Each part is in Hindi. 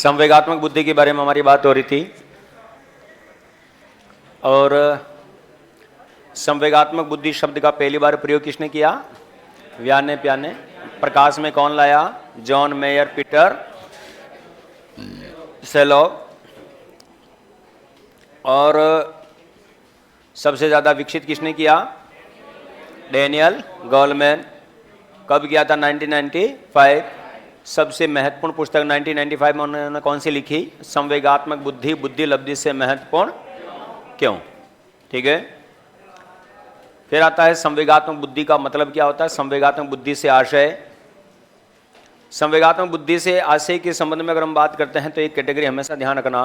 संवेगात्मक बुद्धि के बारे में हमारी बात हो रही थी और संवेगात्मक बुद्धि शब्द का पहली बार प्रयोग किसने किया? व्याने प्याने। प्रकाश में कौन लाया? जॉन मेयर, पीटर सेलॉग। और सबसे ज़्यादा विकसित किसने किया? Daniel Goleman. कब किया था? 1995। सबसे महत्वपूर्ण पुस्तक 1995 में उन्होंने कौन सी लिखी? संवेगात्मक बुद्धि, बुद्धि लब्धि से महत्वपूर्ण क्यों। ठीक है। फिर आता है संवेगात्मक बुद्धि का मतलब क्या होता है? संवेगात्मक बुद्धि से आशय। संवेगात्मक बुद्धि से आशय के संबंध में अगर हम बात करते हैं तो एक कैटेगरी हमेशा ध्यान रखना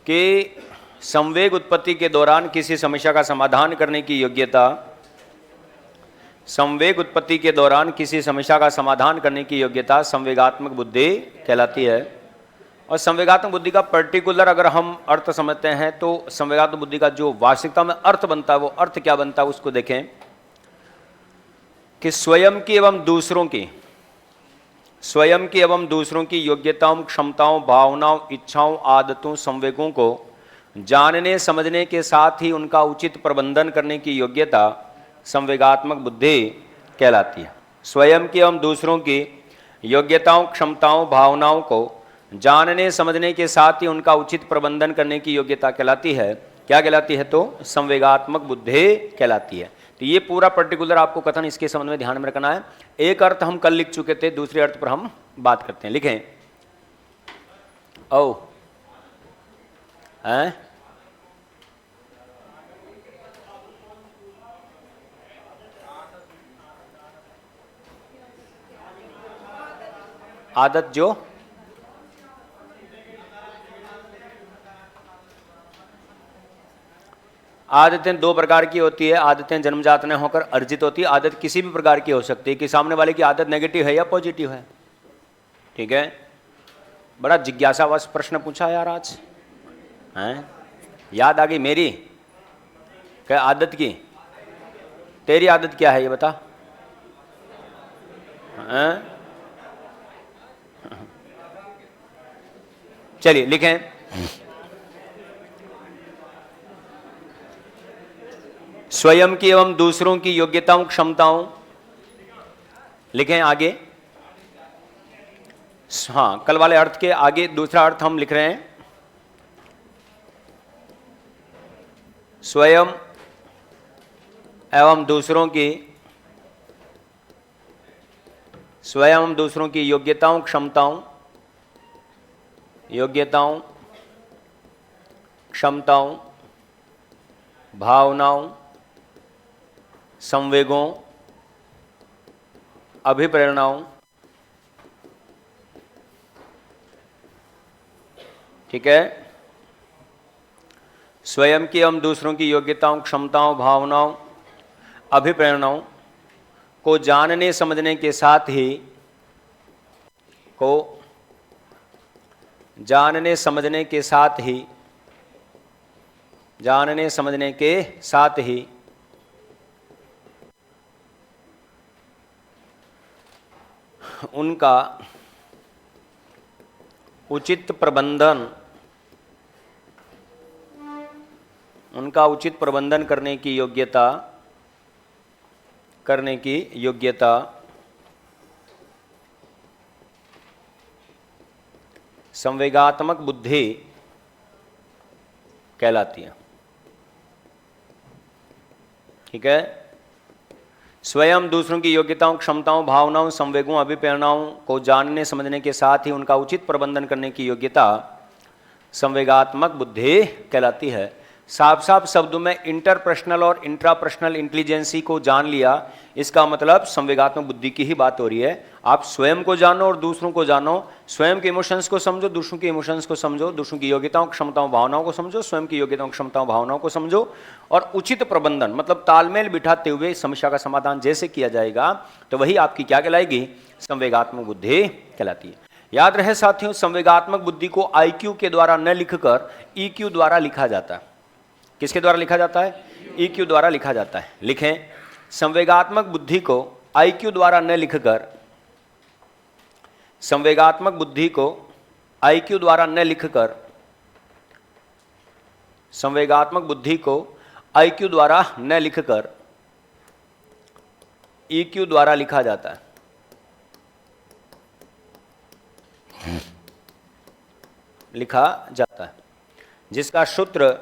कि संवेग उत्पत्ति के दौरान किसी समस्या का समाधान करने की योग्यता, संवेग उत्पत्ति के दौरान किसी समस्या का समाधान करने की योग्यता संवेगात्मक बुद्धि कहलाती है। और संवेगात्मक बुद्धि का पर्टिकुलर अगर हम अर्थ समझते हैं तो संवेगात्मक बुद्धि का जो वास्तविकता में अर्थ बनता है वो अर्थ क्या बनता है उसको देखें कि स्वयं की एवं दूसरों की योग्यताओं, क्षमताओं, भावनाओं, इच्छाओं, आदतों, संवेगों को जानने समझने के साथ ही उनका उचित प्रबंधन करने की योग्यता संवेगात्मक बुद्धि कहलाती है। स्वयं की एवं दूसरों की योग्यताओं, क्षमताओं, भावनाओं को जानने समझने के साथ ही उनका उचित प्रबंधन करने की योग्यता कहलाती है। क्या कहलाती है? तो संवेगात्मक बुद्धि कहलाती है। तो ये पूरा पर्टिकुलर आपको कथन इसके संबंध में ध्यान में रखना है। एक अर्थ हम कल लिख चुके थे, दूसरे अर्थ पर हम बात करते हैं। लिखें ओ हैं आदत जो आदतें दो प्रकार की होती है। आदतें जन्मजात न होकर अर्जित होती है। आदत किसी भी प्रकार की हो सकती है कि सामने वाले की आदत नेगेटिव है या पॉजिटिव है। ठीक है। बड़ा जिज्ञासावश प्रश्न पूछा यार आज हैं। याद आ गई मेरी क्या आदत की? तेरी आदत क्या है ये बता हैं? चलिए लिखें स्वयं की एवं दूसरों की योग्यताओं, क्षमताओं। लिखें आगे। हाँ, कल वाले अर्थ के आगे दूसरा अर्थ हम लिख रहे हैं। स्वयं एवं दूसरों की योग्यताओं, क्षमताओं, भावनाओं, संवेगों, अभिप्रेरणाओं। ठीक है। स्वयं की एवं दूसरों की योग्यताओं, क्षमताओं, भावनाओं, अभिप्रेरणाओं को जानने समझने के साथ ही उनका उचित प्रबंधन करने की योग्यता संवेगात्मक बुद्धि कहलाती है। ठीक है। स्वयं दूसरों की योग्यताओं, क्षमताओं, भावनाओं, संवेगों, अभिप्रेरणाओं को जानने समझने के साथ ही उनका उचित प्रबंधन करने की योग्यता संवेगात्मक बुद्धि कहलाती है। साफ साफ शब्दों में इंटरपर्सनल और इंट्रापर्सनल इंटेलिजेंसी को जान लिया, इसका मतलब संवेगात्मक बुद्धि की ही बात हो रही है। आप स्वयं को जानो और दूसरों को जानो। स्वयं के इमोशंस को समझो, दूसरों के इमोशंस को समझो, दूसरों की योग्यताओं, क्षमताओं, भावनाओं को समझो, स्वयं की योग्यताओं, क्षमताओं, भावनाओं को समझो और उचित प्रबंधन मतलब तालमेल बिठाते हुए समस्या का समाधान जैसे किया जाएगा तो वही आपकी क्या कहलाएगी? संवेगात्मक बुद्धि कहलाती है। याद रहे साथियों, संवेगात्मक बुद्धि को IQ के द्वारा न लिखकर EQ द्वारा लिखा जाता है। किसके द्वारा लिखा जाता है? EQ द्वारा लिखा जाता है। लिखें, संवेगात्मक बुद्धि को IQ द्वारा न लिखकर संवेगात्मक बुद्धि को IQ द्वारा न लिखकर, संवेगात्मक बुद्धि को IQ द्वारा न लिखकर EQ द्वारा लिखा जाता है। लिखा जाता है, जिसका सूत्र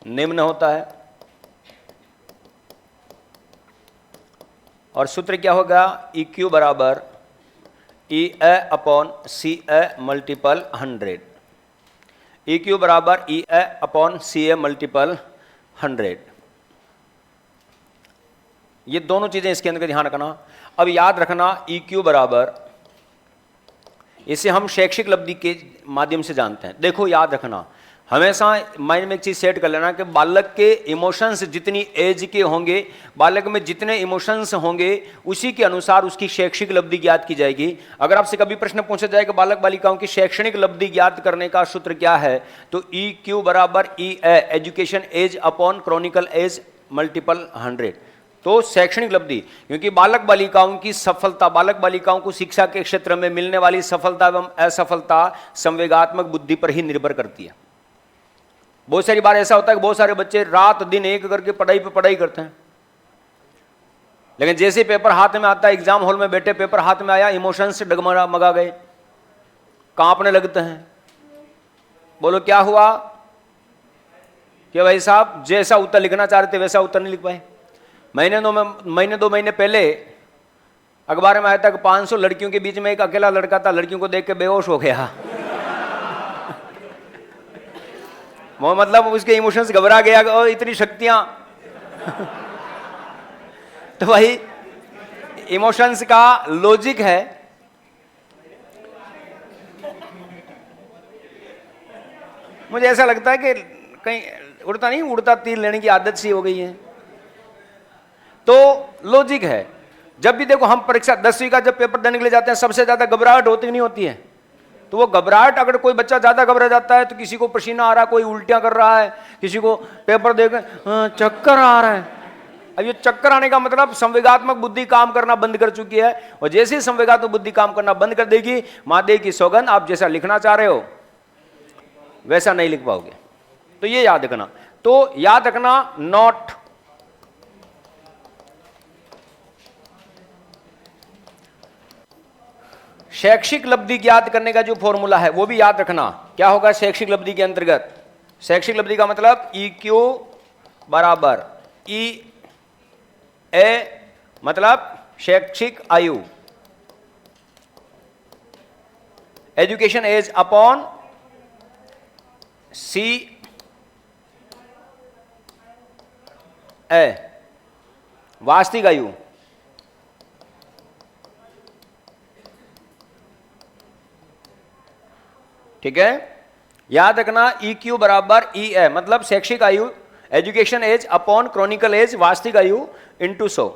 निम्न होता है। और सूत्र क्या होगा? EQ बराबर EA upon CA multiple 100। EQ बराबर EA अपॉन CA मल्टीपल 100। ये दोनों चीजें इसके अंदर ध्यान रखना। अब याद रखना EQ बराबर, इसे हम शैक्षिक लब्धि के माध्यम से जानते हैं। देखो याद रखना, हमेशा माइंड में एक चीज सेट कर लेना कि बालक के इमोशंस जितनी एज के होंगे, बालक में जितने इमोशंस होंगे, उसी के अनुसार उसकी शैक्षिक लब्धि ज्ञात की जाएगी। अगर आपसे कभी प्रश्न पूछा जाए कि बालक बालिकाओं की शैक्षणिक लब्धि ज्ञात करने का सूत्र क्या है, तो EQ बराबर EA education age upon chronicle age multiple 100। तो शैक्षणिक लब्धि, क्योंकि बालक बालिकाओं की सफलता, बालक बालिकाओं को शिक्षा के क्षेत्र में मिलने वाली सफलता एवं असफलता संवेगात्मक बुद्धि पर ही निर्भर करती है। बहुत सारी बार ऐसा होता है कि बहुत सारे बच्चे रात दिन एक करके पढ़ाई पे पढ़ाई करते हैं, लेकिन जैसे पेपर हाथ में आता है, एग्जाम हॉल में बैठे पेपर हाथ में आया, इमोशन से डगमगा गए, कांपने लगते हैं। बोलो क्या हुआ? कि भाई साहब जैसा उत्तर लिखना चाह रहे थे वैसा उत्तर नहीं लिख पाए। महीने दो महीने पहले अखबार में आया था कि 500 लड़कियों के बीच में एक अकेला लड़का था, लड़कियों को देख के बेहोश हो गया। वो मतलब उसके इमोशंस घबरा गया और इतनी शक्तियां। तो भाई इमोशंस का लॉजिक है। मुझे ऐसा लगता है कि कहीं उड़ता तीर लेने की आदत सी हो गई है। तो लॉजिक है, जब भी देखो हम परीक्षा 10वीं का जब पेपर देने के लिए जाते हैं, सबसे ज्यादा घबराहट होती नहीं होती है? तो वो घबराहट, अगर कोई बच्चा ज्यादा घबरा जाता है तो किसी को पसीना आ रहा है, कोई उल्टियां कर रहा है, किसी को पेपर देकर चक्कर आ रहा है। अब ये चक्कर आने का मतलब संवेगात्मक बुद्धि काम करना बंद कर चुकी है। और जैसे ही संवेगात्मक बुद्धि काम करना बंद कर देगी, महादेव की सौगंध, आप जैसा लिखना चाह रहे हो वैसा नहीं लिख पाओगे। तो ये याद रखना। तो याद रखना नॉट शैक्षिक लब्धि ज्ञात करने का जो फॉर्मूला है वो भी याद रखना। क्या होगा शैक्षिक लब्धि के अंतर्गत? शैक्षिक लब्धि का मतलब EQ बराबर EA मतलब शैक्षिक आयु, एजुकेशन एज अपॉन CA वास्तविक आयु। ठीक है, याद रखना EQ बराबर EA मतलब शैक्षिक आयु, education age upon chronicle age वास्तविक आयु इंटू 100।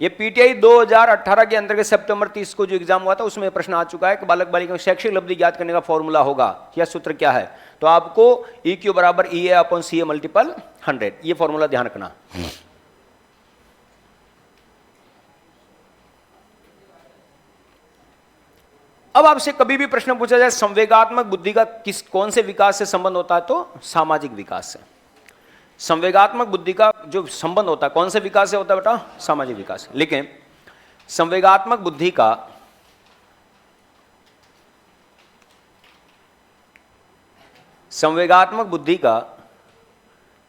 ये PTI 2018 के अंतर्गत सितंबर 30 को जो एग्जाम हुआ था उसमें प्रश्न आ चुका है कि बालक बालिका शैक्षिक लब्धि ज्ञात करने का फॉर्मूला होगा, यह सूत्र क्या है? तो आपको EQ बराबर EA अपॉन CA मल्टीपल 100, ये फॉर्मूला ध्यान रखना। अब आपसे कभी भी प्रश्न पूछा जाए संवेगात्मक बुद्धि का कौन से विकास से संबंध होता है, तो सामाजिक विकास से। संवेगात्मक बुद्धि का जो संबंध होता है कौन से विकास से होता है बेटा? सामाजिक विकास। लेकिन संवेगात्मक बुद्धि का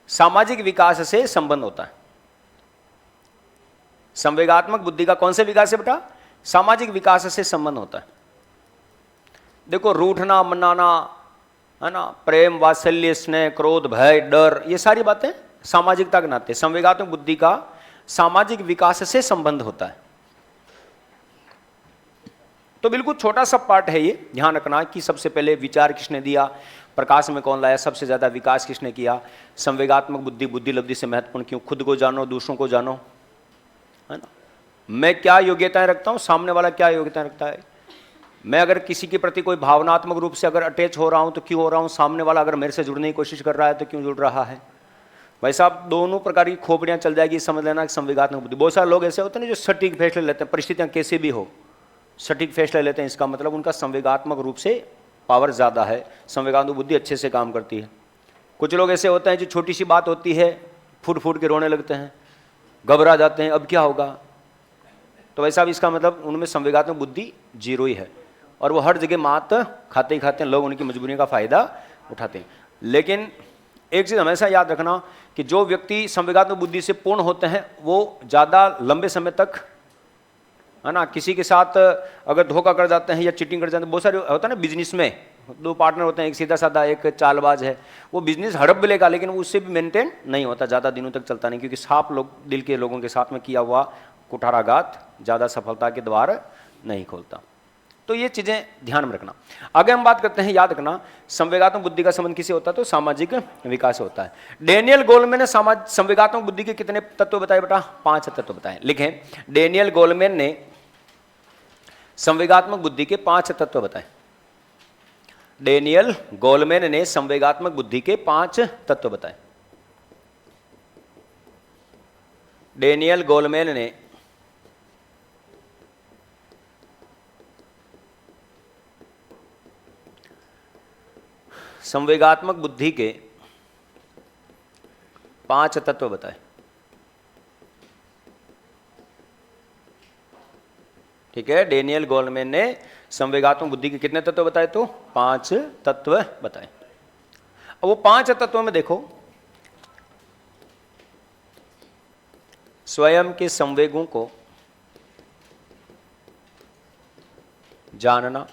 सामाजिक विकास से संबंध होता है। संवेगात्मक बुद्धि का कौन से विकास से बेटा? सामाजिक विकास से संबंध होता है। देखो रूठना, मनाना, है ना, प्रेम, वात्सल्य, स्नेह, क्रोध, भय, डर, ये सारी बातें सामाजिकता के नाते संवेगात्मक बुद्धि का सामाजिक विकास से संबंध होता है। तो बिल्कुल छोटा सा पार्ट है ये, ध्यान रखना कि सबसे पहले विचार किसने दिया, प्रकाश में कौन लाया, सबसे ज्यादा विकास किसने किया, संवेगात्मक बुद्धि बुद्धि लब्धि से महत्वपूर्ण क्यों, खुद को जानो, दूसरों को जानो, है ना, मैं क्या योग्यताएं रखता हूं, सामने वाला क्या योग्यताएं रखता है, मैं अगर किसी के प्रति कोई भावनात्मक रूप से अगर अटैच हो रहा हूं तो क्यों हो रहा हूं, सामने वाला अगर मेरे से जुड़ने की कोशिश कर रहा है तो क्यों जुड़ रहा है। भाई साहब दोनों प्रकार की खोपड़ियां चल जाएगी, समझ लेना कि संवेगात्मक बुद्धि। बहुत सारे लोग ऐसे होते हैं जो सटीक फैसले लेते हैं, परिस्थितियां कैसे भी हो, सटीक फैसला लेते हैं, इसका मतलब उनका संवेगात्मक रूप से पावर ज़्यादा है, संवेगात्मक बुद्धि अच्छे से काम करती है। कुछ लोग ऐसे होते हैं जो छोटी सी बात होती है फूट फूट के रोने लगते हैं, घबरा जाते हैं, अब क्या होगा। तो वैसा भी इसका मतलब उनमें संवेगात्मक बुद्धि जीरो ही है, और वो हर जगह मात खाते ही खाते हैं, लोग उनकी मजबूरी का फ़ायदा उठाते हैं। लेकिन एक चीज़ हमेशा याद रखना कि जो व्यक्ति संवेगात्मक बुद्धि से पूर्ण होते हैं वो ज़्यादा लंबे समय तक, है ना, किसी के साथ अगर धोखा कर जाते हैं या चीटिंग कर जाते हैं, बहुत सारे होता है ना बिजनेस में, दो पार्टनर होते हैं, एक सीधा साधा एक चालबाज है, वो बिजनेस हड़प भी लेगा लेकिन वो उससे भी मेंटेन नहीं होता, ज़्यादा दिनों तक चलता नहीं, क्योंकि साफ लोग दिल के लोगों के साथ में किया हुआ कुठाराघात ज़्यादा सफलता के द्वार नहीं खोलता। तो ये चीज़ें ध्यान में रखना। आगे हम बात करते हैं, याद रखना संवेगात्मक बुद्धि का संबंध किसे होता है, तो सामाजिक विकास से होता है। डेनियल गोलमैन ने संवेगात्मक बुद्धि के कितने तत्व बताए बेटा, 5 तत्व बताए। लिखें, डेनियल गोलमैन ने संवेगात्मक बुद्धि के 5 तत्व बताए। डेनियल गोलमैन ने संवेगात्मक बुद्धि के 5 तत्व बताए। डेनियल गोलमैन ने संवेगात्मक बुद्धि के 5 तत्व बताए। ठीक है, डेनियल गोलमैन ने संवेगात्मक बुद्धि के कितने तत्व बताए, तो 5 तत्व बताए। अब वो 5 तत्वों में देखो, स्वयं के संवेगों को जानना,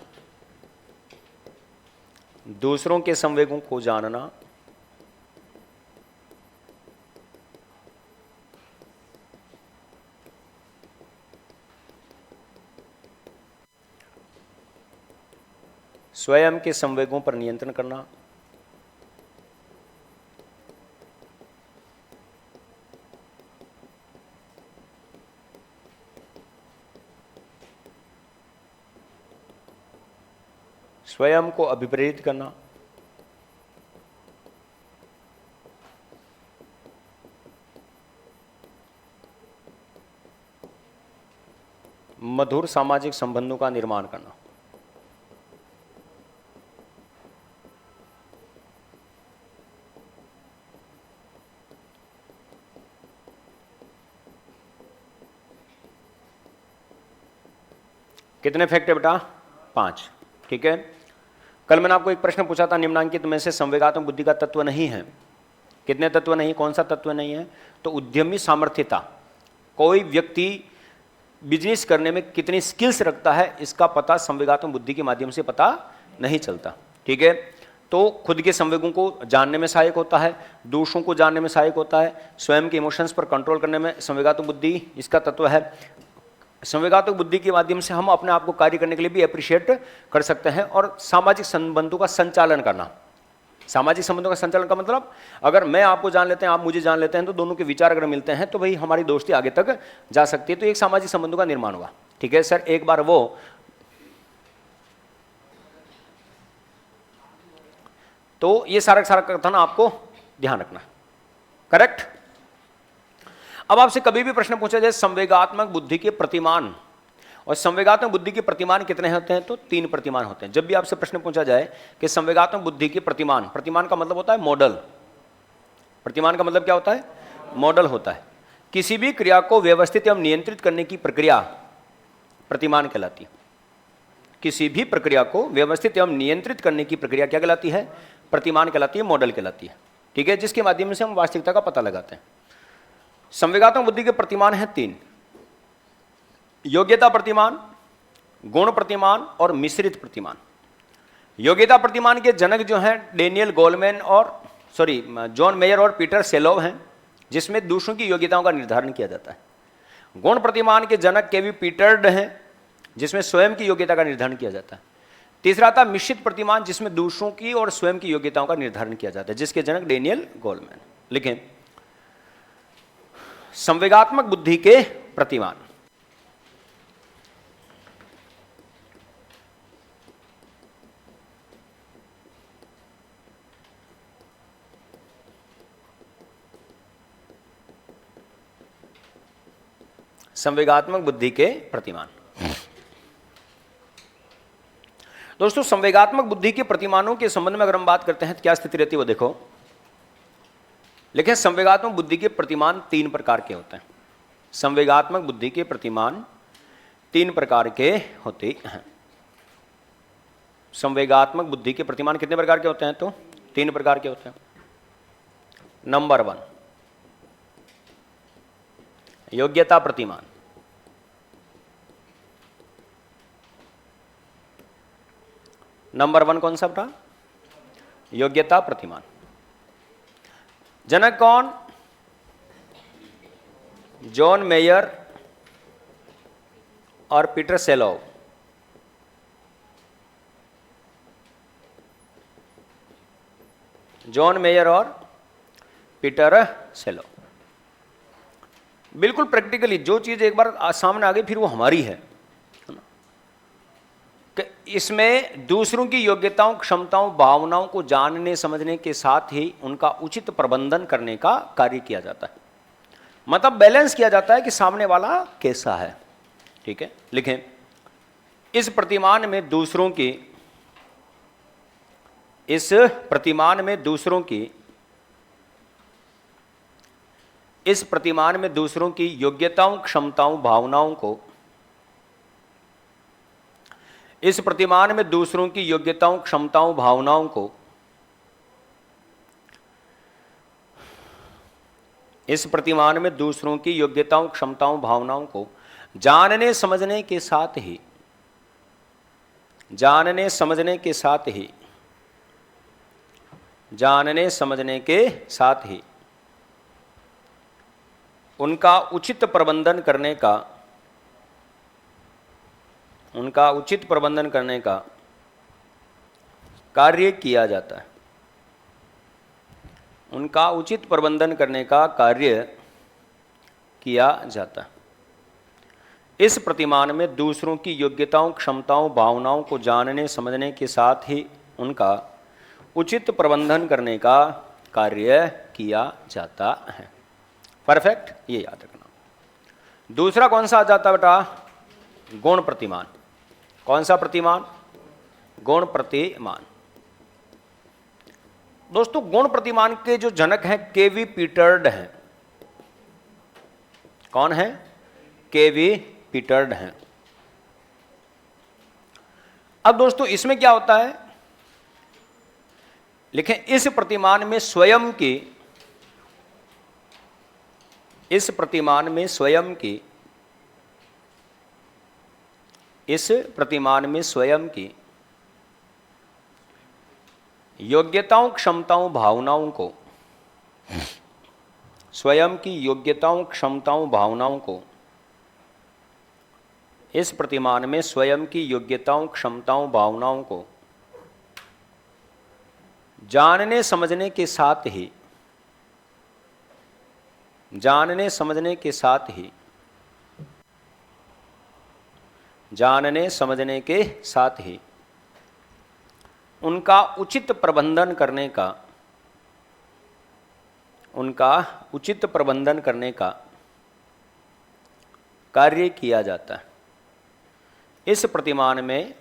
दूसरों के संवेगों को जानना, स्वयं के संवेगों पर नियंत्रण करना, स्वयं को अभिप्रेरित करना, मधुर सामाजिक संबंधों का निर्माण करना। कितने फैक्ट है बेटा, 5। ठीक है, कल मैंने आपको एक प्रश्न पूछा था, निम्नांकित में से संवेगात्मक बुद्धि का तत्व नहीं है। कितने तत्व नहीं, कौन सा तत्व नहीं है, तो उद्यमी सामर्थ्यता। कोई व्यक्ति बिजनेस करने में कितनी स्किल्स रखता है इसका पता संवेगात्मक बुद्धि के माध्यम से पता नहीं चलता। ठीक है, तो खुद के संवेगों को जानने में सहायक होता है, दूसरों को जानने में सहायक होता है, स्वयं के इमोशंस पर कंट्रोल करने में संवेगात्मक बुद्धि इसका तत्व है। संवेगात्मक बुद्धि के माध्यम से हम अपने आप को कार्य करने के लिए भी अप्रिशिएट कर सकते हैं, और सामाजिक संबंधों का संचालन करना। सामाजिक संबंधों का संचालन का मतलब, अगर मैं आपको जान लेते हैं, आप मुझे जान लेते हैं, तो दोनों के विचार अगर मिलते हैं तो भाई हमारी दोस्ती आगे तक जा सकती है, तो एक सामाजिक संबंधों का निर्माण हुआ। ठीक है सर, एक बार वो तो ये सारा कथन आपको ध्यान रखना। करेक्ट। अब आपसे कभी भी प्रश्न पूछा जाए संवेगात्मक बुद्धि के प्रतिमान, और संवेगात्मक बुद्धि के प्रतिमान कितने होते हैं, तो 3 प्रतिमान होते हैं। जब भी आपसे प्रश्न पूछा जाए कि संवेगात्मक बुद्धि के प्रतिमान, प्रतिमान का मतलब होता है मॉडल। प्रतिमान का मतलब क्या होता है, मॉडल होता है। किसी भी क्रिया को व्यवस्थित एवं नियंत्रित करने की प्रक्रिया प्रतिमान कहलाती है। किसी भी प्रक्रिया को व्यवस्थित एवं नियंत्रित करने की प्रक्रिया क्या कहलाती है, प्रतिमान कहलाती है, मॉडल कहलाती है। ठीक है, जिसके माध्यम से हम वास्तविकता का पता लगाते हैं। संवेगात्मक बुद्धि के प्रतिमान हैं 3, योग्यता प्रतिमान, गुण प्रतिमान और मिश्रित प्रतिमान। योग्यता प्रतिमान के जनक जो हैं डेनियल गोलमैन और जॉन मेयर और पीटर सेलोव हैं, जिसमें दूसरों की योग्यताओं का निर्धारण किया जाता है। गुण प्रतिमान के जनक केवी पीटर्ड हैं, जिसमें स्वयं की योग्यता का निर्धारण किया जाता है। तीसरा था मिश्रित प्रतिमान, जिसमें दूसरों की और स्वयं की योग्यताओं का निर्धारण किया जाता है, जिसके जनक डेनियल गोलमैन। लिखें, संवेगात्मक बुद्धि के प्रतिमान। संवेगात्मक बुद्धि के प्रतिमान। दोस्तों संवेगात्मक बुद्धि के प्रतिमानों के संबंध में अगर हम बात करते हैं तो क्या स्थिति रहती है वो देखो। लेकिन संवेगात्मक बुद्धि के प्रतिमान 3 प्रकार के होते हैं। संवेगात्मक बुद्धि के प्रतिमान 3 प्रकार के होते हैं। संवेगात्मक बुद्धि के प्रतिमान कितने प्रकार के होते हैं? तो 3 प्रकार के होते हैं। नंबर 1 योग्यता प्रतिमान। नंबर 1 कौन सा था? योग्यता प्रतिमान। जनक कौन? जॉन मेयर और पीटर सेलोव। जॉन मेयर और पीटर सेलोव। बिल्कुल प्रैक्टिकली जो चीज एक बार सामने आ गई फिर वो हमारी है कि इसमें दूसरों की योग्यताओं, क्षमताओं, भावनाओं को जानने समझने के साथ ही उनका उचित प्रबंधन करने का कार्य किया जाता है। मतलब बैलेंस किया जाता है कि सामने वाला कैसा है। ठीक है, लिखें इस प्रतिमान में दूसरों की योग्यताओं, क्षमताओं, भावनाओं को इस प्रतिमान में दूसरों की योग्यताओं, क्षमताओं, भावनाओं को इस प्रतिमान में दूसरों की योग्यताओं, क्षमताओं, भावनाओं को जानने समझने के साथ ही उनका उचित प्रबंधन करने का कार्य किया जाता है। उनका उचित प्रबंधन करने का कार्य किया जाता है। इस प्रतिमान में दूसरों की योग्यताओं, क्षमताओं, भावनाओं को जानने समझने के साथ ही उनका उचित प्रबंधन करने का कार्य किया जाता है। परफेक्ट, ये याद रखना। दूसरा कौन सा आ जाता है बेटा? गुण प्रतिमान। कौन सा प्रतिमान? गुण प्रतिमान। दोस्तों गुण प्रतिमान के जो जनक हैं केवी पीटर्ड हैं। कौन है? केवी पीटर्ड हैं। अब दोस्तों इसमें क्या होता है, लिखें इस प्रतिमान में स्वयं की योग्यताओं, क्षमताओं, भावनाओं को इस प्रतिमान में स्वयं की योग्यताओं, क्षमताओं, भावनाओं को जानने समझने के साथ ही उनका उचित प्रबंधन करने का कार्य किया जाता है। इस प्रतिमान में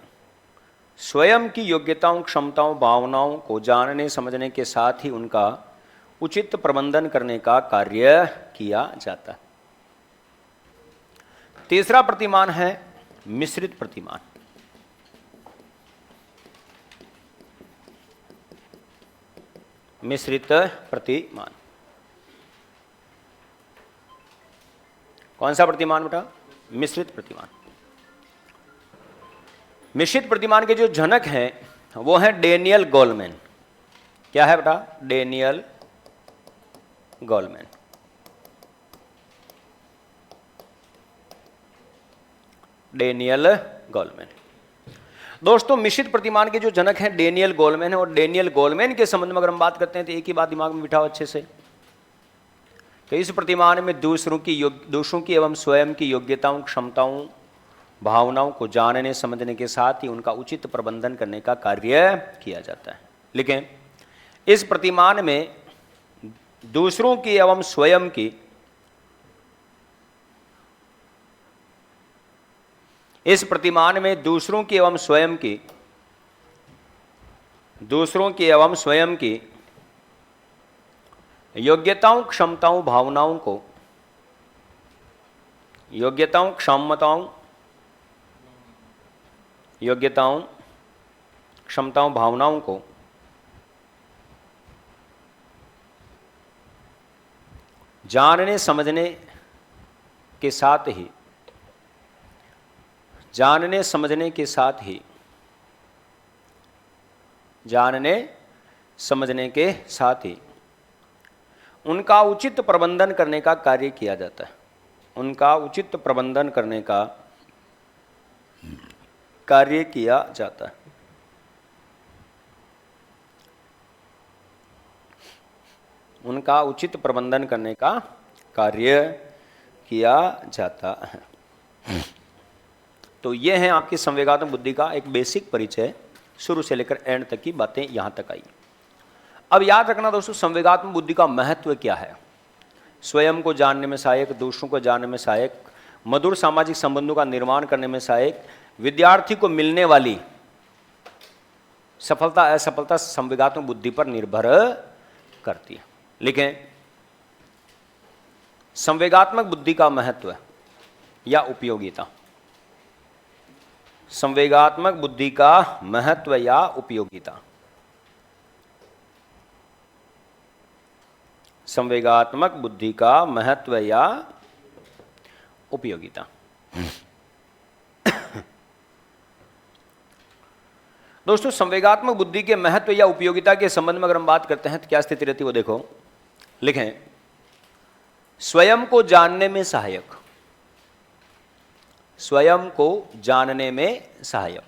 स्वयं की योग्यताओं, क्षमताओं, भावनाओं को जानने समझने के साथ ही उनका उचित प्रबंधन करने का कार्य किया जाता है। तीसरा प्रतिमान है मिश्रित प्रतिमान। मिश्रित प्रतिमान। कौन सा प्रतिमान बेटा? मिश्रित प्रतिमान। मिश्रित प्रतिमान के जो जनक हैं वो हैं डेनियल गोलमैन। क्या है बेटा? Daniel Goleman. दोस्तों मिश्रित प्रतिमान के जो जनक हैं डेनियल गोलमैन है, और डेनियल गोलमैन के संबंध में अगर हम बात करते हैं तो एक ही बात दिमाग में बिठाओ अच्छे से। तो इस प्रतिमान में दूसरों की एवं स्वयं की योग्यताओं, क्षमताओं, भावनाओं को जानने समझने के साथ ही उनका उचित प्रबंधन करने का कार्य किया जाता है। लेकिन इस प्रतिमान में दूसरों की एवं स्वयं की दूसरों की एवं स्वयं की योग्यताओं, क्षमताओं, भावनाओं को, योग्यताओं, क्षमताओं, योग्यताओं, क्षमताओं, भावनाओं को जानने समझने के साथ ही, जानने समझने के साथ ही, जानने समझने के साथ ही उनका उचित प्रबंधन करने का कार्य किया जाता है। उनका उचित प्रबंधन करने का कार्य किया जाता है। उनका उचित प्रबंधन करने का कार्य किया जाता है। तो ये है आपकी संवेगात्मक बुद्धि का एक बेसिक परिचय, शुरू से लेकर एंड तक की बातें यहां तक आई। अब याद रखना दोस्तों, संवेगात्मक बुद्धि का महत्व क्या है। स्वयं को जानने में सहायक, दूसरों को जानने में सहायक, मधुर सामाजिक संबंधों का निर्माण करने में सहायक, विद्यार्थी को मिलने वाली सफलता असफलता संवेगात्मक बुद्धि पर निर्भर करती है। लिखें, संवेगात्मक बुद्धि का महत्व या उपयोगिता। संवेगात्मक बुद्धि का महत्व या उपयोगिता। संवेगात्मक बुद्धि का महत्व या उपयोगिता। दोस्तों, संवेगात्मक बुद्धि के महत्व या उपयोगिता के संबंध में अगर हम बात करते हैं तो क्या स्थिति रहती है वो देखो। लिखें, स्वयं को जानने में सहायक, स्वयं को जानने में सहायक,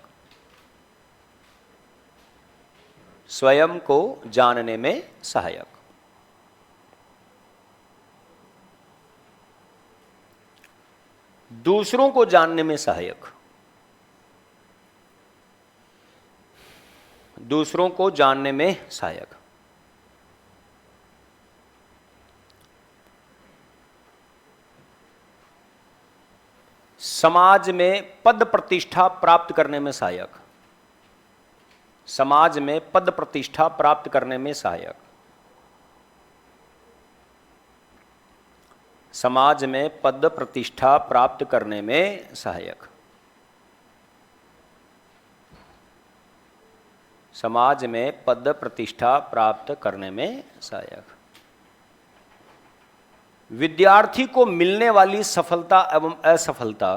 स्वयं को जानने में सहायक, दूसरों को जानने में सहायक, दूसरों को जानने में सहायक, समाज में पद प्रतिष्ठा प्राप्त करने में सहायक, समाज में पद प्रतिष्ठा प्राप्त करने में सहायक, समाज में पद प्रतिष्ठा प्राप्त करने में सहायक, समाज में पद प्रतिष्ठा प्राप्त करने में सहायक, विद्यार्थी को मिलने वाली सफलता एवं असफलता,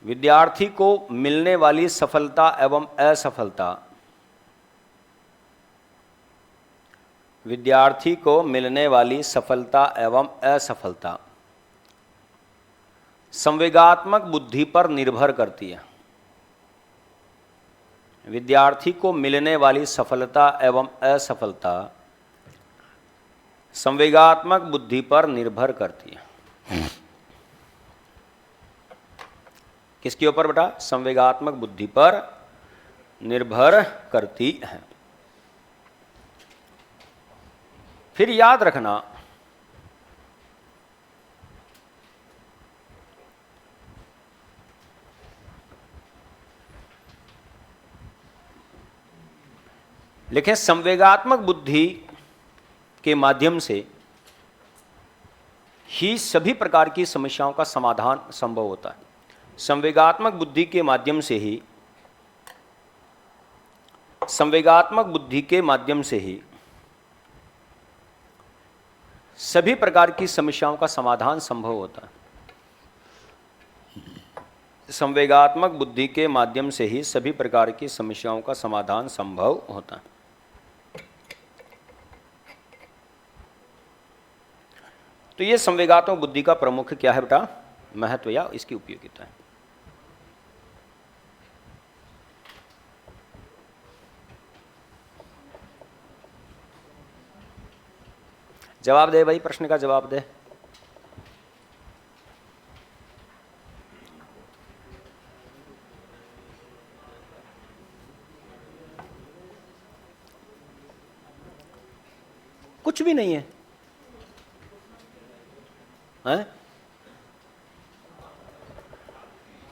विद्यार्थी को मिलने वाली सफलता एवं असफलता, विद्यार्थी को मिलने वाली सफलता एवं असफलता संवेगात्मक बुद्धि पर निर्भर करती है। विद्यार्थी को मिलने वाली सफलता एवं असफलता संवेगात्मक बुद्धि पर निर्भर करती है। किसके ऊपर बेटा? संवेगात्मक बुद्धि पर निर्भर करती है। फिर याद रखना, लेकिन संवेगात्मक बुद्धि के माध्यम से ही सभी प्रकार की समस्याओं का समाधान संभव होता है। संवेगात्मक बुद्धि के माध्यम से ही, संवेगात्मक बुद्धि के माध्यम से ही सभी प्रकार की समस्याओं का समाधान संभव होता है। संवेगात्मक बुद्धि के माध्यम से ही सभी प्रकार की समस्याओं का समाधान संभव होता है। तो ये संवेगात्मक बुद्धि का प्रमुख क्या है बेटा? महत्व या इसकी उपयोगिता है। जवाब दे भाई, प्रश्न का जवाब दे। कुछ भी नहीं है, हैं?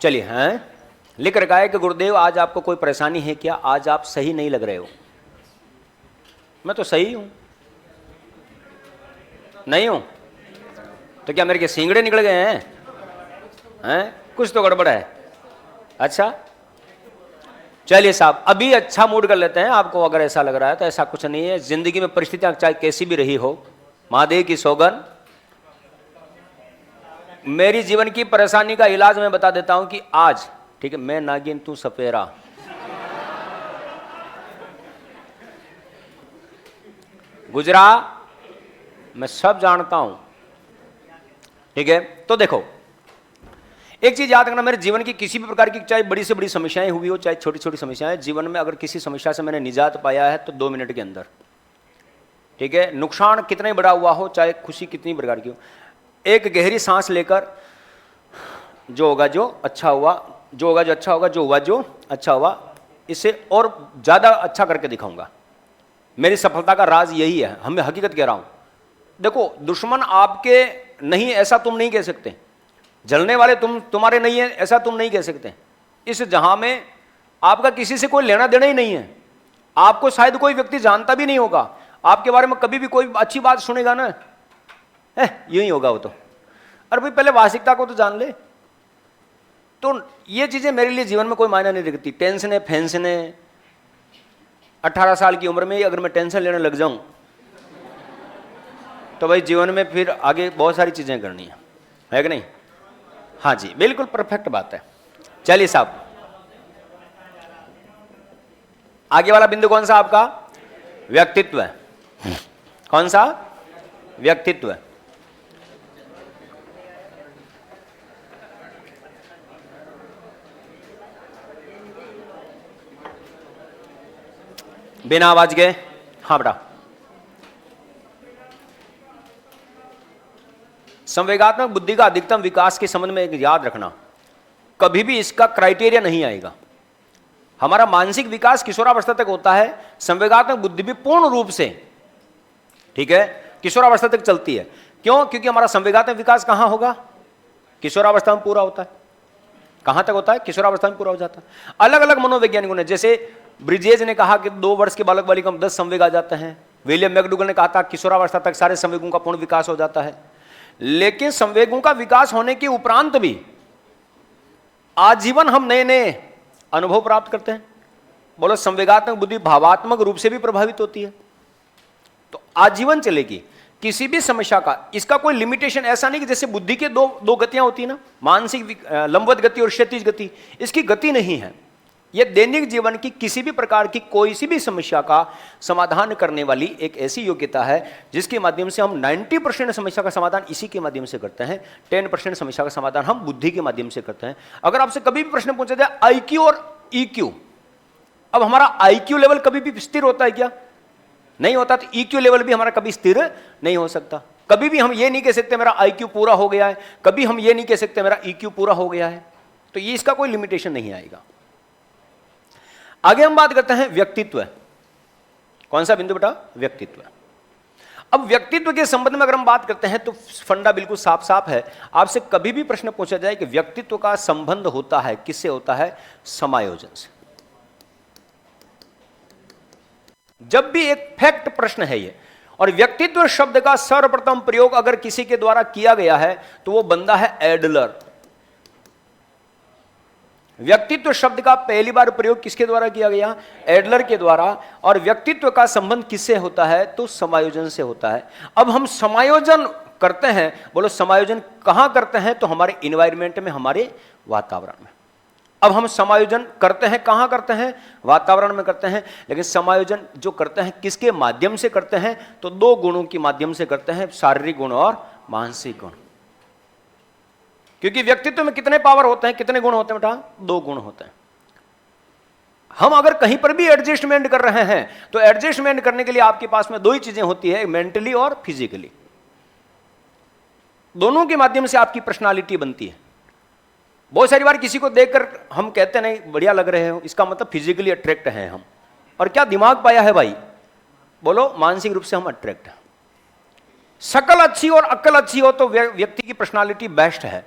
चलिए, हैं? लिख रखा है कि गुरुदेव आज आपको कोई परेशानी है क्या, आज आप सही नहीं लग रहे हो। मैं तो सही हूं, नहीं हूं तो क्या मेरे के सींगड़े निकल गए हैं? कुछ तो गड़बड़ है। अच्छा चलिए साहब, अभी अच्छा मूड कर लेते हैं। आपको अगर ऐसा लग रहा है तो ऐसा कुछ नहीं है। जिंदगी में परिस्थितियां चाहे कैसी भी रही हो, महादेव की सौगन, मेरी जीवन की परेशानी का इलाज मैं बता देता हूं कि आज, ठीक है, मैं नागिन तू सपेरा, गुजरा मैं सब जानता हूं, ठीक है। तो देखो एक चीज याद रखना, मेरे जीवन की किसी भी प्रकार की चाहे बड़ी से बड़ी समस्याएं हुई हो चाहे छोटी छोटी समस्याएं, जीवन में अगर किसी समस्या से मैंने निजात पाया है तो 2 मिनट के अंदर, ठीक है। नुकसान कितना ही बड़ा हुआ हो, चाहे खुशी कितनी प्रकार की हो, एक गहरी सांस लेकर जो होगा जो अच्छा हुआ, जो होगा जो अच्छा होगा, जो हुआ जो अच्छा हुआ, इससे और ज्यादा अच्छा करके दिखाऊंगा। मेरी सफलता का राज यही है, मैं हकीकत कह रहा हूं। देखो दुश्मन आपके नहीं ऐसा तुम नहीं कह सकते, जलने वाले तुम्हारे नहीं है ऐसा तुम नहीं कह सकते। इस जहां में आपका किसी से कोई लेना देना ही नहीं है। आपको शायद कोई व्यक्ति जानता भी नहीं होगा, आपके बारे में कभी भी कोई अच्छी बात सुनेगा ना, यूं ही होगा वो तो, अरे भाई पहले वास्तविकता को तो जान ले। तो ये चीजें मेरे लिए जीवन में कोई मायने नहीं रखती। टेंशन है फैंसन है, 18 साल की उम्र में अगर मैं टेंशन लेने लग जाऊं तो भाई जीवन में फिर आगे बहुत सारी चीजें करनी है कि नहीं? हाँ जी बिल्कुल परफेक्ट बात है। चलिए साहब, आगे वाला बिंदु कौन सा आपका? व्यक्तित्व है। कौन सा? व्यक्तित्व। बिना आवाज के, हाँ बेटा। संवेगात्मक बुद्धि का अधिकतम विकास के संबंध में एक याद रखना, कभी भी इसका क्राइटेरिया नहीं आएगा। हमारा मानसिक विकास किशोरावस्था तक होता है, संवेगात्मक बुद्धि भी पूर्ण रूप से, ठीक है, किशोरावस्था तक चलती है। क्यों? क्योंकि हमारा संवेगात्मक विकास कहां होगा? किशोरावस्था में पूरा होता है। कहां तक होता है? किशोरावस्था में पूरा हो जाता है। अलग अलग मनोवैज्ञानिकों ने, जैसे ब्रिजेज ने कहा कि 2 वर्ष के बालक बालिका में 10 संवेग आ जाते हैं। विलियम मैकडूगल ने कहा था किशोरावस्था तक सारे संवेगों का पूर्ण विकास हो जाता है। लेकिन संवेगों का विकास होने के उपरांत भी आजीवन हम नए नए अनुभव प्राप्त करते हैं। बोलो, संवेगात्मक बुद्धि भावात्मक रूप से भी प्रभावित होती है, तो आजीवन चलेगी। किसी भी समस्या का इसका कोई लिमिटेशन ऐसा नहीं कि जैसे बुद्धि के दो गतियां होती है ना, मानसिक लंबवत गति और क्षैतिज गति, इसकी गति नहीं है। यह दैनिक जीवन की किसी भी प्रकार की कोई सी भी समस्या का समाधान करने वाली एक ऐसी योग्यता है जिसके माध्यम से हम 90% समस्या का समाधान इसी के माध्यम से करते हैं, 10% समस्या का समाधान हम बुद्धि के माध्यम से करते हैं। अगर आपसे कभी भी प्रश्न पूछा जाए आईक्यू और ईक्यू, अब हमारा आईक्यू लेवल कभी भी स्थिर होता है क्या? नहीं होता। तो ईक्यू लेवल भी हमारा कभी स्थिर नहीं हो सकता। कभी भी हम ये नहीं कह सकते मेरा आईक्यू पूरा हो गया है, कभी हम ये नहीं कह सकते मेरा ईक्यू पूरा हो गया है। तो ये इसका कोई लिमिटेशन नहीं आएगा। आगे हम बात करते हैं व्यक्तित्व। कौन सा बिंदु बेटा? व्यक्तित्व। अब व्यक्तित्व के संबंध में अगर हम बात करते हैं तो फंडा बिल्कुल साफ साफ है। आपसे कभी भी प्रश्न पूछा जाए कि व्यक्तित्व का संबंध होता है किससे होता है? समायोजन से। जब भी एक फैक्ट प्रश्न है ये, और व्यक्तित्व शब्द का सर्वप्रथम प्रयोग अगर किसी के द्वारा किया गया है तो वो बंदा है एडलर। व्यक्तित्व शब्द का पहली बार प्रयोग किसके द्वारा किया गया? एडलर के द्वारा। और व्यक्तित्व का संबंध किससे होता है? तो समायोजन से होता है। अब हम समायोजन करते हैं, बोलो समायोजन कहां करते हैं? तो हमारे इन्वायरमेंट में, हमारे वातावरण में। अब हम समायोजन करते हैं कहां करते हैं? वातावरण में करते हैं। लेकिन समायोजन जो करते हैं किसके माध्यम से करते हैं? तो 2 गुणों के माध्यम से करते हैं, शारीरिक गुण और मानसिक गुण। क्योंकि व्यक्तित्व में कितने पावर होते हैं, कितने गुण होते हैं बेटा? 2 गुण होते हैं। हम अगर कहीं पर भी एडजस्टमेंट कर रहे हैं तो एडजस्टमेंट करने के लिए आपके पास में 2 ही चीजें होती है, मेंटली और फिजिकली। दोनों के माध्यम से आपकी पर्सनालिटी बनती है। बहुत सारी बार किसी को देखकर हम कहते नहीं बढ़िया लग रहे हो, इसका मतलब फिजिकली अट्रैक्ट हैं हम। और क्या दिमाग पाया है भाई? बोलो, मानसिक रूप से हम अट्रैक्ट हैं। शकल अच्छी और अक्ल अच्छी हो तो व्यक्ति की पर्सनालिटी बेस्ट है,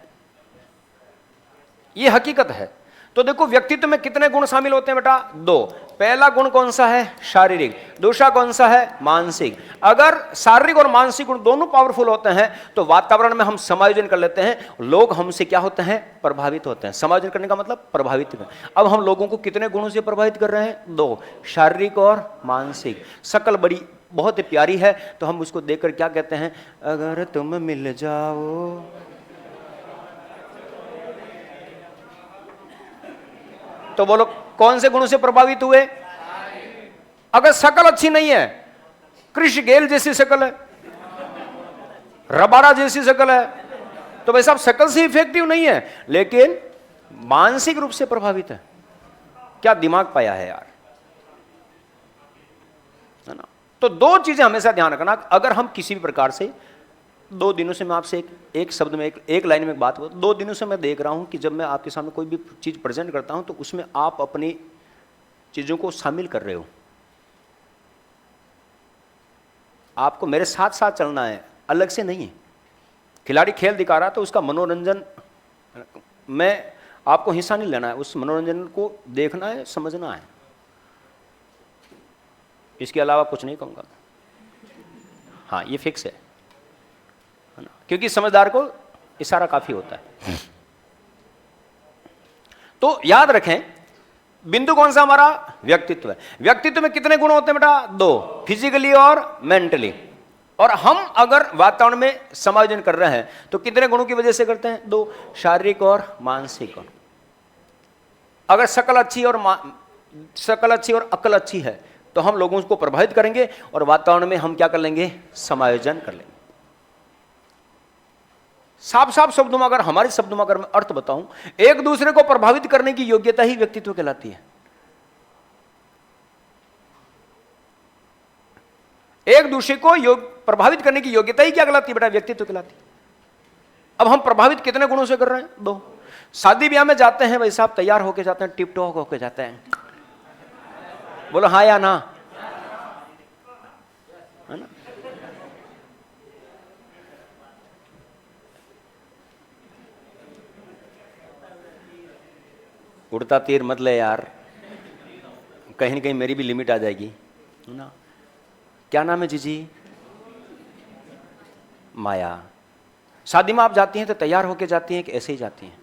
ये हकीकत है। तो देखो व्यक्तित्व में कितने गुण शामिल होते हैं बेटा? 2। पहला गुण कौन सा है? शारीरिक। दूसरा कौन सा है? मानसिक। अगर शारीरिक और मानसिक गुण दोनों पावरफुल होते हैं तो वातावरण में हम समायोजन कर लेते हैं, लोग हमसे क्या होते हैं? प्रभावित होते हैं। समायोजन करने का मतलब प्रभावित करना। अब हम लोगों को कितने गुणों से प्रभावित कर रहे हैं? 2, शारीरिक और मानसिक। शक्ल बड़ी बहुत ही प्यारी है तो हम उसको देखकर क्या कहते हैं? अगर तुम मिल जाओ। तो बोलो कौन से गुणों से प्रभावित हुए? अगर शक्ल अच्छी नहीं है, कृष गेल जैसी शक्ल है, रबारा जैसी शक्ल है, तो भाई साहब शक्ल से इफेक्टिव नहीं है, लेकिन मानसिक रूप से प्रभावित है। क्या दिमाग पाया है यार, है ना? तो 2 चीजें हमेशा ध्यान रखना। अगर हम किसी भी प्रकार से 2 दिनों से मैं आपसे एक शब्द में एक लाइन में एक बात करूं, 2 दिनों से मैं देख रहा हूं कि जब मैं आपके सामने कोई भी चीज प्रेजेंट करता हूं तो उसमें आप अपनी चीजों को शामिल कर रहे हो। आपको मेरे साथ साथ चलना है, अलग से नहीं है। खिलाड़ी खेल दिखा रहा तो उसका मनोरंजन में आपको हिस्सा नहीं लेना है, उस मनोरंजन को देखना है, समझना है। इसके अलावा कुछ नहीं कहूंगा। हाँ, ये फिक्स है ना, क्योंकि समझदार को इशारा काफी होता है। तो याद रखें, बिंदु कौन सा हमारा? व्यक्तित्व है। व्यक्तित्व में कितने गुण होते हैं बेटा? 2, फिजिकली और मेंटली। और हम अगर वातावरण में समायोजन कर रहे हैं तो कितने गुणों की वजह से करते हैं? 2, शारीरिक और मानसिक। अगर शकल अच्छी और अकल अच्छी है तो हम लोगों को प्रभावित करेंगे और वातावरण में हम क्या कर लेंगे? समायोजन कर लेंगे। साफ साफ शब्दों में अगर हमारे शब्दों में अगर मैं अर्थ बताऊं, एक दूसरे को प्रभावित करने की योग्यता ही व्यक्तित्व कहलाती है। एक दूसरे को प्रभावित करने की योग्यता ही क्या कहलाती है बेटा? व्यक्तित्व कहलाती है। अब हम प्रभावित कितने गुणों से कर रहे हैं? 2। शादी ब्याह में जाते हैं, भाई साहब तैयार होके जाते हैं, टिप टॉप होके जाते हैं। बोलो हाँ या ना, है ना? उड़ता तीर मत ले यार, कहीं न कहीं मेरी भी लिमिट आ जाएगी, है ना? क्या नाम है जीजी? माया। शादी में आप जाती हैं तो तैयार होके जाती हैं कि ऐसे ही जाती हैं?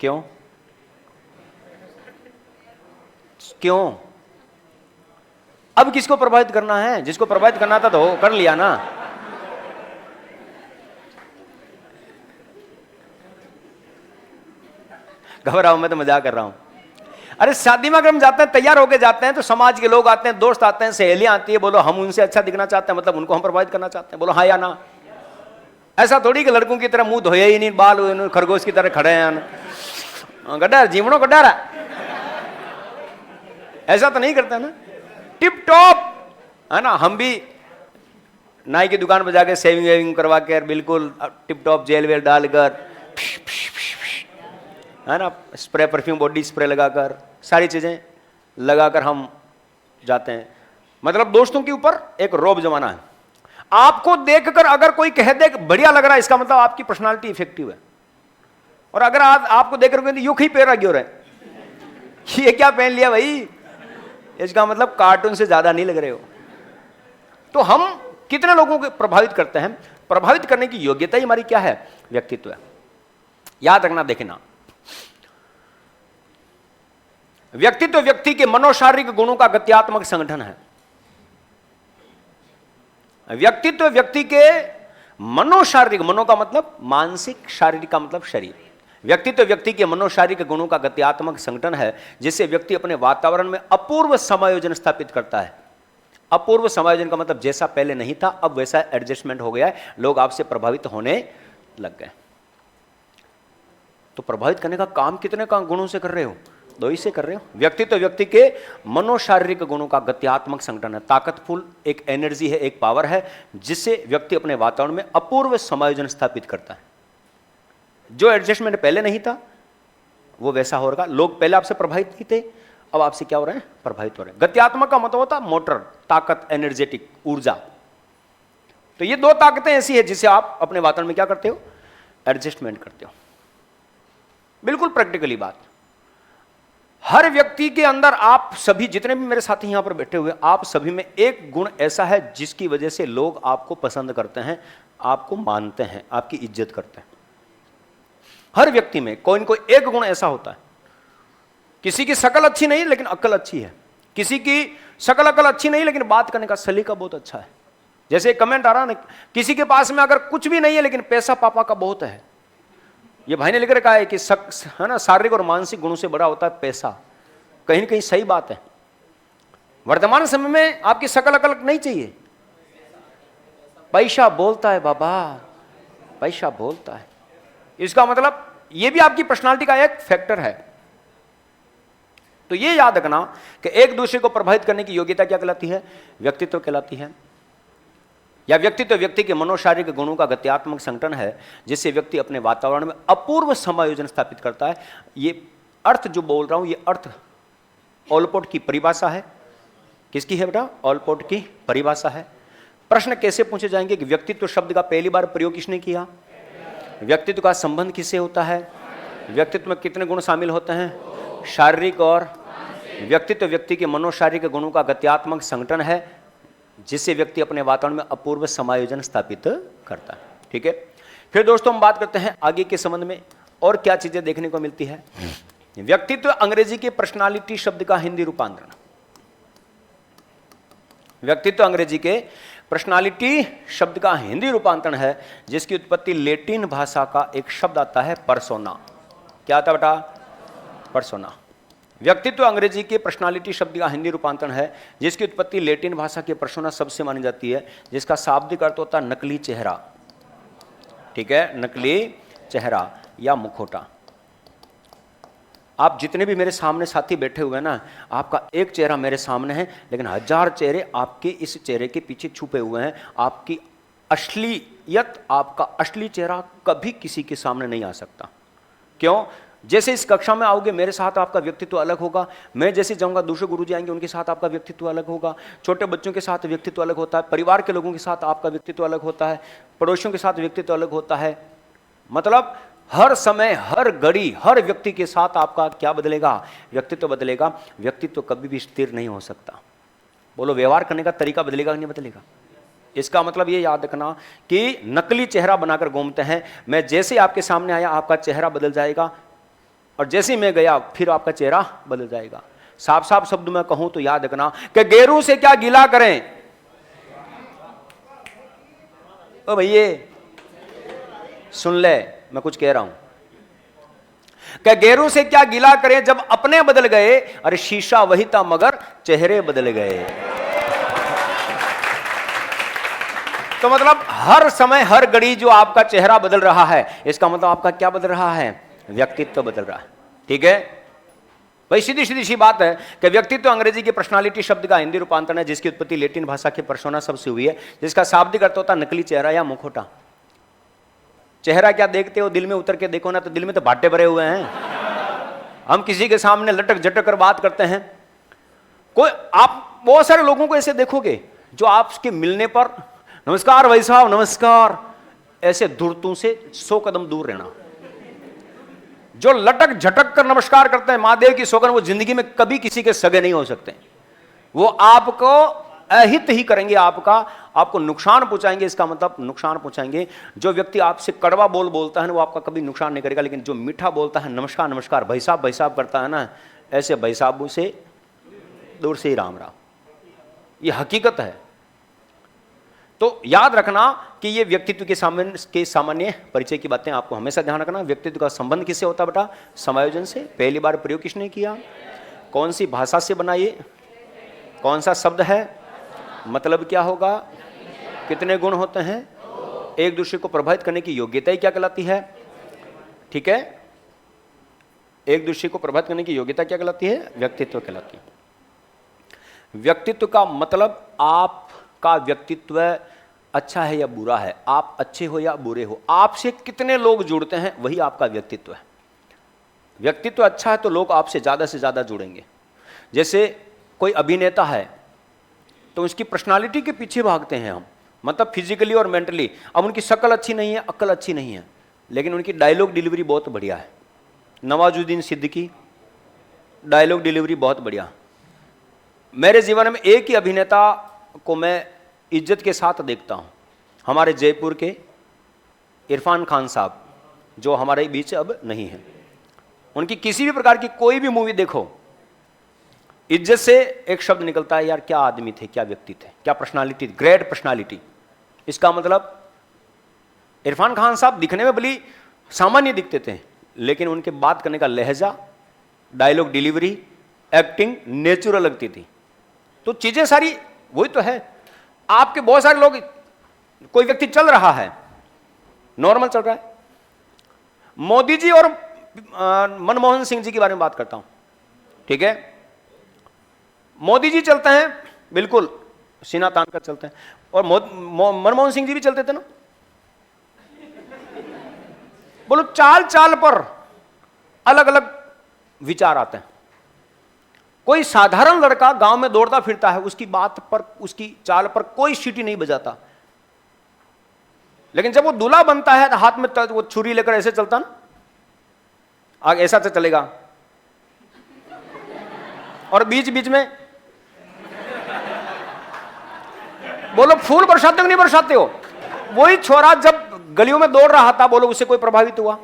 क्यों? क्यों? अब किसको प्रभावित करना है? जिसको प्रभावित करना था तो कर लिया ना। घबराओ, मैं तो मजाक कर रहा हूं। अरे शादी में अगर हम जाते हैं, तैयार होके जाते हैं तो समाज के लोग आते हैं, दोस्त आते हैं, सहेलियां आती है, बोलो हम उनसे अच्छा दिखना चाहते हैं, मतलब उनको हम प्रभावित करना चाहते हैं। बोलो हाँ या ना। ऐसा थोड़ी कि लड़कों की तरह मुंह धोया ही नहीं, बाल खरगोश की तरह खड़े हैं, गड्ढा जीवनों गड्ढा रहा, ऐसा तो नहीं करता ना। टिप टॉप, है ना? हम भी नाई की दुकान पर जाके सेविंग वेविंग करवा कर बिल्कुल टिप टॉप जेल वेल डालकर, है ना, स्प्रे परफ्यूम बॉडी स्प्रे लगाकर, सारी चीजें लगाकर हम जाते हैं। मतलब दोस्तों के ऊपर एक रौब जमाना है। आपको देखकर अगर कोई कह दे बढ़िया लग रहा है, इसका मतलब आपकी पर्सनालिटी इफेक्टिव है। और अगर आपको देखकर यूं ही पैरा क्यों रहे, ये क्या पहन लिया भाई, इसका मतलब कार्टून से ज्यादा नहीं लग रहे हो। तो हम कितने लोगों को प्रभावित करते हैं? प्रभावित करने की योग्यता ही हमारी क्या है? व्यक्तित्व है। याद रखना, देखना, व्यक्तित्व व्यक्ति के मनोशारीरिक गुणों का गत्यात्मक संगठन है। व्यक्तित्व व्यक्ति के मनोशारीरिक, मनो का मतलब मानसिक, शारीरिक का मतलब शरीर। व्यक्तित्व व्यक्ति के मनोशारीरिक गुणों का गत्यात्मक संगठन है, जिससे व्यक्ति अपने वातावरण में अपूर्व समायोजन स्थापित करता है। अपूर्व समायोजन का मतलब जैसा पहले नहीं था अब वैसा एडजस्टमेंट हो गया है, लोग आपसे प्रभावित होने लग गए। तो प्रभावित करने का काम कितने गुणों से कर रहे हो? 2 ही से कर रहे हो। व्यक्तित्व व्यक्ति के मनोशारीरिक गुणों का गत्यात्मक संगठन है, ताकतफुल एक एनर्जी है, एक पावर है, जिससे व्यक्ति अपने वातावरण में अपूर्व समायोजन स्थापित करता है। जो एडजस्टमेंट पहले नहीं था वो वैसा हो रहा। लोग पहले आपसे प्रभावित नहीं थे, अब आपसे क्या हो रहे हैं? प्रभावित हो रहे हैं। गत्यात्मक का मतलब होता है मोटर, ताकत, एनर्जेटिक, ऊर्जा। तो ये 2 ताकतें ऐसी है जिसे आप अपने वातावरण में क्या करते हो? एडजस्टमेंट करते हो। बिल्कुल प्रैक्टिकली बात। हर व्यक्ति के अंदर, आप सभी जितने भी मेरे साथी यहां पर बैठे हुए, आप सभी में एक गुण ऐसा है जिसकी वजह से लोग आपको पसंद करते हैं, आपको मानते हैं, आपकी इज्जत करते हैं। हर व्यक्ति में कोई न कोई एक गुण ऐसा होता है। किसी की शकल अच्छी नहीं लेकिन अक्ल अच्छी है, किसी की शकल अक्ल अच्छी नहीं लेकिन बात करने का सलीका बहुत अच्छा है। जैसे कमेंट आ रहा ना, किसी के पास में अगर कुछ भी नहीं है लेकिन पैसा पापा का बहुत है। ये भाई ने लिख रखा है कि है ना, शारीरिक और मानसिक गुणों से बड़ा होता है पैसा। कहीं न कहीं सही बात है। वर्तमान समय में आपकी शकल अकल नहीं चाहिए, पैसा बोलता है बाबा, पैसा बोलता है। इसका मतलब ये भी आपकी पर्सनालिटी का एक फैक्टर है। तो ये याद रखना कि एक दूसरे को प्रभावित करने की योग्यता क्या कहलाती है? व्यक्तित्व कहलाती है। या व्यक्तित्व व्यक्ति के मनोशारीरिक गुणों का गत्यात्मक संगठन है जिससे व्यक्ति अपने वातावरण में अपूर्व समायोजन स्थापित करता है। ये अर्थ जो बोल रहा हूं, ये अर्थ ऑलपोर्ट की परिभाषा है। किसकी है बेटा? ऑलपोर्ट की परिभाषा है। प्रश्न कैसे पूछे जाएंगे कि व्यक्तित्व शब्द का पहली बार प्रयोग किसने किया? व्यक्तित्व का संबंध किससे होता है? व्यक्तित्व में कितने गुण शामिल होते हैं? शारीरिक और व्यक्तित्व व्यक्ति के मनोशारीरिक गुणों का गत्यात्मक संगठन है जिससे व्यक्ति अपने वातावरण में अपूर्व समायोजन स्थापित करता है। ठीक है, फिर दोस्तों हम बात करते हैं आगे के संबंध में और क्या चीजें देखने को मिलती है। व्यक्तित्व अंग्रेजी के पर्सनालिटी शब्द का हिंदी रूपांतरण। व्यक्तित्व अंग्रेजी के पर्सनालिटी शब्द का हिंदी रूपांतरण है जिसकी उत्पत्ति लैटिन भाषा का एक शब्द आता है पर्सोना। क्या आता बेटा? पर्सोना। व्यक्तित्व अंग्रेजी के पर्सनालिटी शब्द का हिंदी रूपांतरण है जिसकी उत्पत्ति लैटिन भाषा के पर्सोना शब्द से मानी जाती है जिसका शाब्दिक अर्थ होता है नकली चेहरा। ठीक है, नकली चेहरा या मुखौटा। आप जितने भी मेरे सामने साथी बैठे हुए हैं ना, आपका एक चेहरा मेरे सामने है लेकिन हजार चेहरे आपके इस चेहरे के पीछे छुपे हुए हैं। आपकी असलियत, आपका असली चेहरा कभी किसी के सामने नहीं आ सकता। क्यों? जैसे इस कक्षा में आओगे मेरे साथ आपका व्यक्तित्व अलग होगा, मैं जैसे जाऊंगा दूसरे गुरुजी आएंगे उनके साथ आपका व्यक्तित्व अलग होगा, छोटे बच्चों के साथ व्यक्तित्व अलग होता है, परिवार के लोगों के साथ आपका व्यक्तित्व अलग होता है, पड़ोसियों के साथ व्यक्तित्व अलग होता है। मतलब हर समय, हर घड़ी, हर व्यक्ति के साथ आपका क्या बदलेगा? व्यक्तित्व बदलेगा। व्यक्तित्व कभी भी स्थिर नहीं हो सकता। बोलो, व्यवहार करने का तरीका बदलेगा कि नहीं बदलेगा? इसका मतलब ये याद रखना कि नकली चेहरा बनाकर घूमते हैं। मैं जैसे आपके सामने आया आपका चेहरा बदल जाएगा और जैसे मैं गया फिर आपका चेहरा बदल जाएगा। साफ साफ शब्द में कहूं तो याद रखना कि गेरू से क्या गिला करें। ओ भैये सुन ले, मैं कुछ कह रहा हूं। क्या गेरू से क्या गिला करें जब अपने बदल गए? अरे शीशा वही था मगर चेहरे बदल गए। तो मतलब हर समय, हर घड़ी जो आपका चेहरा बदल रहा है, इसका मतलब आपका क्या बदल रहा है? व्यक्तित्व बदल रहा है। ठीक है भाई, सीधी सीधी सी बात है कि व्यक्तित्व अंग्रेजी की पर्सनालिटी शब्द का हिंदी रूपांतरण है जिसकी उत्पत्ति लैटिन भाषा के पर्सोना शब्द से हुई है जिसका शाब्दिक अर्थ होता है नकली चेहरा या मुखौटा। चेहरा क्या देखते हो? दिल में उतर के देखो ना, तो दिल में तो भाटे भरे हुए हैं। हम किसी के सामने लटक झटक कर बात करते हैं। कोई, आप बहुत सारे लोगों को ऐसे देखोगे जो आपके मिलने पर नमस्कार भाई साहब, नमस्कार, ऐसे धुरतों से 100 कदम दूर रहना। जो लटक झटक कर नमस्कार करते हैं, महादेव की सौगंध, वो जिंदगी में कभी किसी के सगे नहीं हो सकते। वो आपको अहित ही करेंगे, आपको नुकसान पहुंचाएंगे। इसका मतलब नुकसान पहुंचाएंगे। जो व्यक्ति आपसे कड़वा बोलता है ना, वो आपका कभी नुकसान नहीं करेगा, लेकिन जो मीठा बोलता है, नमस्कार नमस्कार, भाई साहब करता है ना, ऐसे भाई साहब से दूर से ही राम राम। ये हकीकत है। तो याद रखना कि ये व्यक्तित्व के सामान्य परिचय की बातें आपको हमेशा ध्यान रखना। व्यक्तित्व का संबंध किससे होता है बेटा? समायोजन से। पहली बार प्रयोग किसने किया? कौन सी भाषा से बना? ये कौन सा शब्द है? मतलब क्या होगा? कितने गुण होते हैं? एक दूसरे को प्रभावित करने की योग्यता ही क्या कहलाती है? ठीक है, एक दूसरे को प्रभावित करने की योग्यता क्या कहलाती है? व्यक्तित्व कहलाती है। व्यक्तित्व का मतलब आपका व्यक्तित्व अच्छा है या बुरा है, आप अच्छे हो या बुरे हो, आपसे कितने लोग जुड़ते हैं, वही आपका व्यक्तित्व है। व्यक्तित्व अच्छा है तो लोग आपसे ज्यादा से ज्यादा जुड़ेंगे। जैसे कोई अभिनेता है तो उसकी पर्सनालिटी के पीछे भागते हैं हम, मतलब फिजिकली और मेंटली। अब उनकी शक्ल अच्छी नहीं है, अक्ल अच्छी नहीं है, लेकिन उनकी डायलॉग डिलीवरी बहुत बढ़िया है, नवाजुद्दीन सिद्दीकी, डायलॉग डिलीवरी बहुत बढ़िया। मेरे जीवन में एक ही अभिनेता को मैं इज्जत के साथ देखता हूं, हमारे जयपुर के इरफान खान साहब, जो हमारे बीच अब नहीं है। उनकी किसी भी प्रकार की कोई भी मूवी देखो, इज्जत से एक शब्द निकलता है, यार क्या आदमी थे, क्या व्यक्ति थे, क्या पर्सनालिटी, ग्रेट पर्सनालिटी। इसका मतलब इरफान खान साहब दिखने में भली सामान्य दिखते थे, लेकिन उनके बात करने का लहजा, डायलॉग डिलीवरी, एक्टिंग नेचुरल लगती थी। तो चीजें सारी वही तो है। आपके बहुत सारे लोग, कोई व्यक्ति चल रहा है, नॉर्मल चल रहा है। मोदी जी और मनमोहन सिंह जी के बारे में बात करता हूं, ठीक है। मोदी जी चलते हैं बिल्कुल सीना तान कर चलते हैं, और मनमोहन सिंह जी भी चलते थे ना। बोलो चाल चाल पर अलग अलग विचार आते हैं। कोई साधारण लड़का गांव में दौड़ता फिरता है, उसकी बात पर, उसकी चाल पर कोई सीटी नहीं बजाता, लेकिन जब वो दूल्हा बनता है तो हाथ में वो छुरी लेकर ऐसे चलता ना, आगे ऐसा से चलेगा, और बीच बीच में बोलो फूल बरसाते हो नहीं बरसाते हो। वही छोरा जब गलियों में दौड़ रहा था, बोलो उससे कोई प्रभावित हुआ?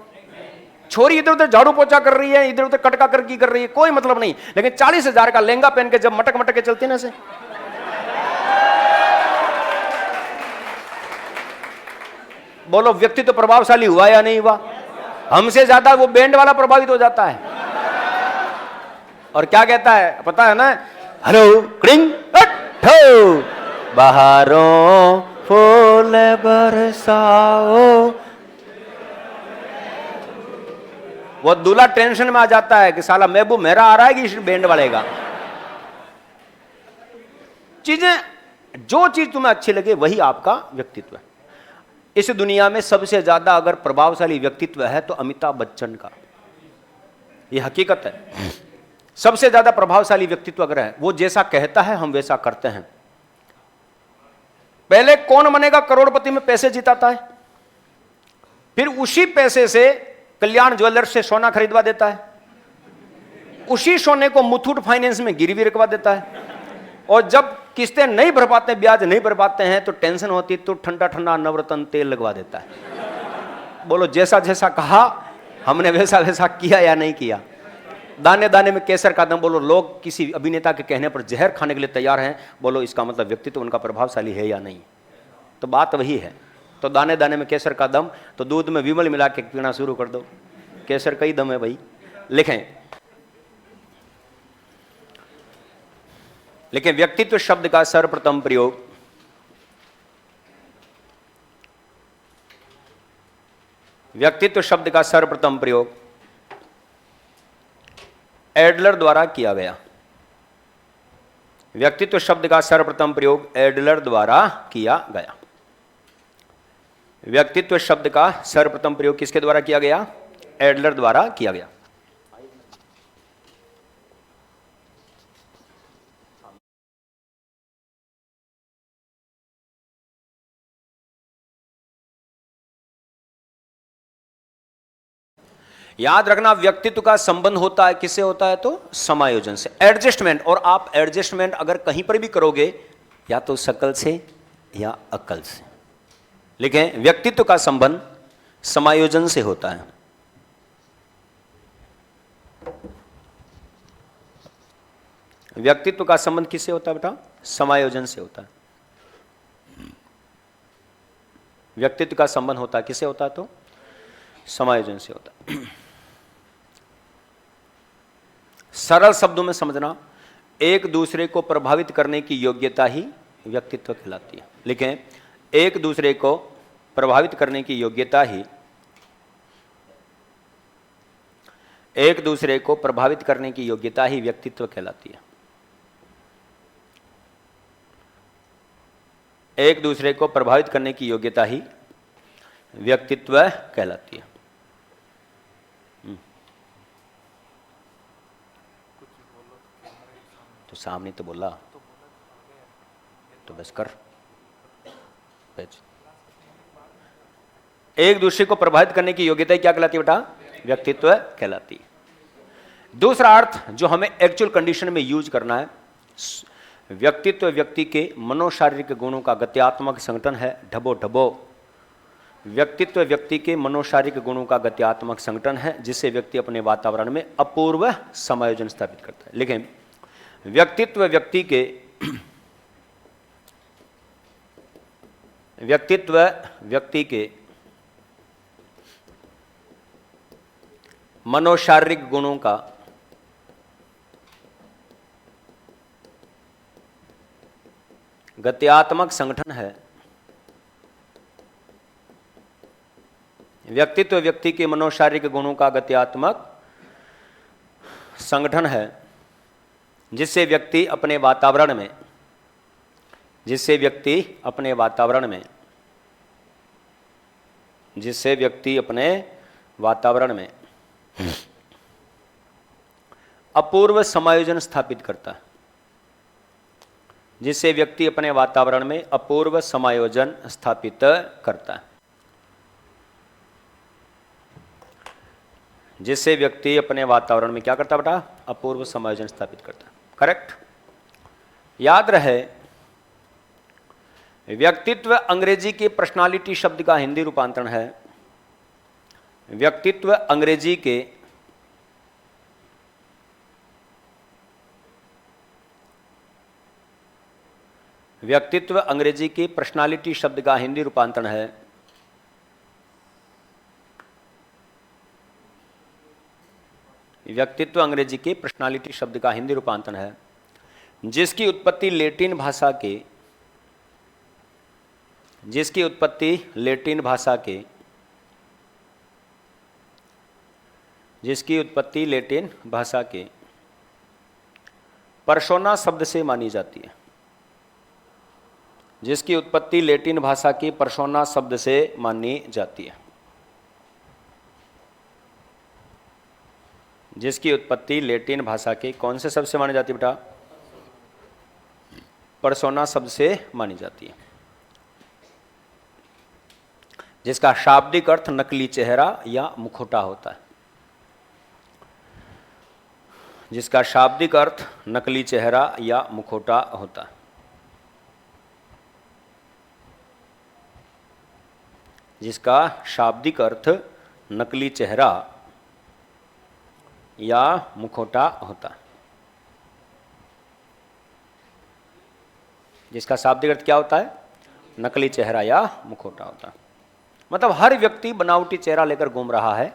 छोरी इधर उधर झाड़ू पोछा कर रही है, इधर उधर कटका करकी कर रही है, कोई मतलब नहीं। लेकिन 40,000 का लहंगा पहन के जब मटक मटक के चलती ना से, बोलो व्यक्ति तो प्रभावशाली हुआ या नहीं हुआ? हमसे ज्यादा वो बैंड वाला प्रभावित हो जाता है। और क्या कहता है पता है ना, हेलो क्रिंग ठो बहारों फूल बरसाओ। वो दूल्हा टेंशन में आ जाता है कि साला महबूब मेरा आ रहा है कि इस बैंड वाले का। चीजें, जो चीज तुम्हें अच्छी लगे वही आपका व्यक्तित्व है। इस दुनिया में सबसे ज्यादा अगर प्रभावशाली व्यक्तित्व है तो अमिताभ बच्चन का, यह हकीकत है। सबसे ज्यादा प्रभावशाली व्यक्तित्व अगर है, वो जैसा कहता है हम वैसा करते हैं। पहले कौन बनेगा करोड़पति में पैसे जिताता है, फिर उसी पैसे से कल्याण ज्वेलर्स से सोना खरीदवा देता है, उसी सोने को मुथूट फाइनेंस में गिरवी रखवा देता है, और जब किस्तें नहीं भर पाते, ब्याज नहीं भर पाते हैं तो टेंशन होती तो ठंडा ठंडा नवरत्न तेल लगवा देता है। बोलो जैसा जैसा कहा हमने वैसा वैसा किया या नहीं किया? दाने दाने में केसर का दम। बोलो लोग किसी अभिनेता के कहने पर जहर खाने के लिए तैयार हैं, बोलो इसका मतलब व्यक्तित्व उनका प्रभावशाली है या नहीं? तो बात वही है। तो दाने दाने में केसर का दम, तो दूध में विमल मिला के पीना शुरू कर दो, केसर का ही दम है भाई। लिखें, लेकिन व्यक्तित्व शब्द का सर्वप्रथम प्रयोग व्यक्तित्व शब्द का सर्वप्रथम प्रयोग एडलर द्वारा किया गया। व्यक्तित्व शब्द का सर्वप्रथम प्रयोग एडलर द्वारा किया गया। व्यक्तित्व शब्द का सर्वप्रथम प्रयोग किसके द्वारा किया गया? एडलर द्वारा किया गया। याद रखना, व्यक्तित्व का संबंध होता है किससे होता है? तो समायोजन से, एडजस्टमेंट। और आप एडजस्टमेंट अगर कहीं पर भी करोगे, या तो शकल से या अक्ल से। लेकिन व्यक्तित्व का संबंध समायोजन से होता है। व्यक्तित्व का संबंध किससे होता है बेटा? समायोजन से होता है। व्यक्तित्व का संबंध होता है किससे होता है? तो समायोजन से होता है। सरल शब्दों में समझना, एक दूसरे को प्रभावित करने की योग्यता ही व्यक्तित्व कहलाती है। लेकिन एक दूसरे को प्रभावित करने की योग्यता ही एक दूसरे को प्रभावित करने की योग्यता ही व्यक्तित्व कहलाती है। एक दूसरे को प्रभावित करने की योग्यता ही व्यक्तित्व कहलाती है। तो सामने तो बोला, तो बस कर। एक दूसरे को प्रभावित करने की योग्यता क्या कहलाती है बेटा? व्यक्तित्व कहलाती है। दूसरा अर्थ जो हमें एक्चुअल कंडीशन में यूज करना है, व्यक्तित्व व्यक्ति के मनोशारीरिक गुणों का गत्यात्मक संगठन है। ढबो ढबो, व्यक्तित्व व्यक्ति के मनोशारीरिक गुणों का गत्यात्मक संगठन है जिससे व्यक्ति अपने वातावरण में अपूर्व समायोजन स्थापित करता है। लेकिन व्यक्तित्व व्यक्ति के मनोशारीरिक गुणों का गत्यात्मक संगठन है। व्यक्तित्व व्यक्ति के मनोशारीरिक गुणों का गत्यात्मक संगठन है जिससे व्यक्ति अपने वातावरण में अपूर्व समायोजन स्थापित करता है। जिससे व्यक्ति अपने वातावरण में अपूर्व समायोजन स्थापित करता है। जिससे व्यक्ति अपने वातावरण में क्या करता बेटा? अपूर्व समायोजन स्थापित करता है। करेक्ट। याद रहे, व्यक्तित्व अंग्रेजी के पर्सनालिटी शब्द का हिंदी रूपांतरण है। व्यक्तित्व अंग्रेजी के पर्सनालिटी शब्द का हिंदी रूपांतरण है। व्यक्तित्व अंग्रेजी के पर्सनालिटी शब्द का हिंदी रूपांतरण है जिसकी उत्पत्ति लैटिन भाषा के पर्सोना शब्द से मानी जाती है। जिसकी उत्पत्ति लैटिन भाषा की पर्सोना शब्द से मानी जाती है। जिसकी उत्पत्ति लैटिन भाषा के कौन से शब्द से मानी जाती है बेटा? पर्सोना शब्द से मानी जाती है। जिसका शाब्दिक अर्थ नकली चेहरा या मुखौटा होता है। जिसका शाब्दिक अर्थ नकली चेहरा या मुखौटा होता है। जिसका शाब्दिक अर्थ नकली चेहरा या मुखौटा होता है। जिसका शाब्दिक अर्थ क्या होता है? नकली चेहरा या मुखौटा होता है। मतलब हर व्यक्ति बनावटी चेहरा लेकर घूम रहा है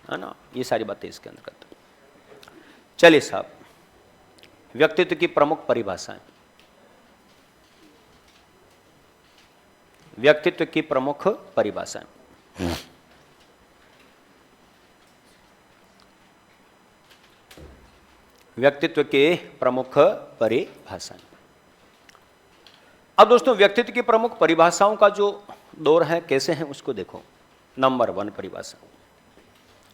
ना। ये सारी बातें इसके अंतर्गत। चलिए साहब, व्यक्तित्व की प्रमुख परिभाषाएं। व्यक्तित्व की प्रमुख परिभाषाएं। व्यक्तित्व के प्रमुख परिभाषाएं। अब दोस्तों, व्यक्तित्व की प्रमुख परिभाषाओं का जो दौर है कैसे है उसको देखो। नंबर 1 परिभाषा,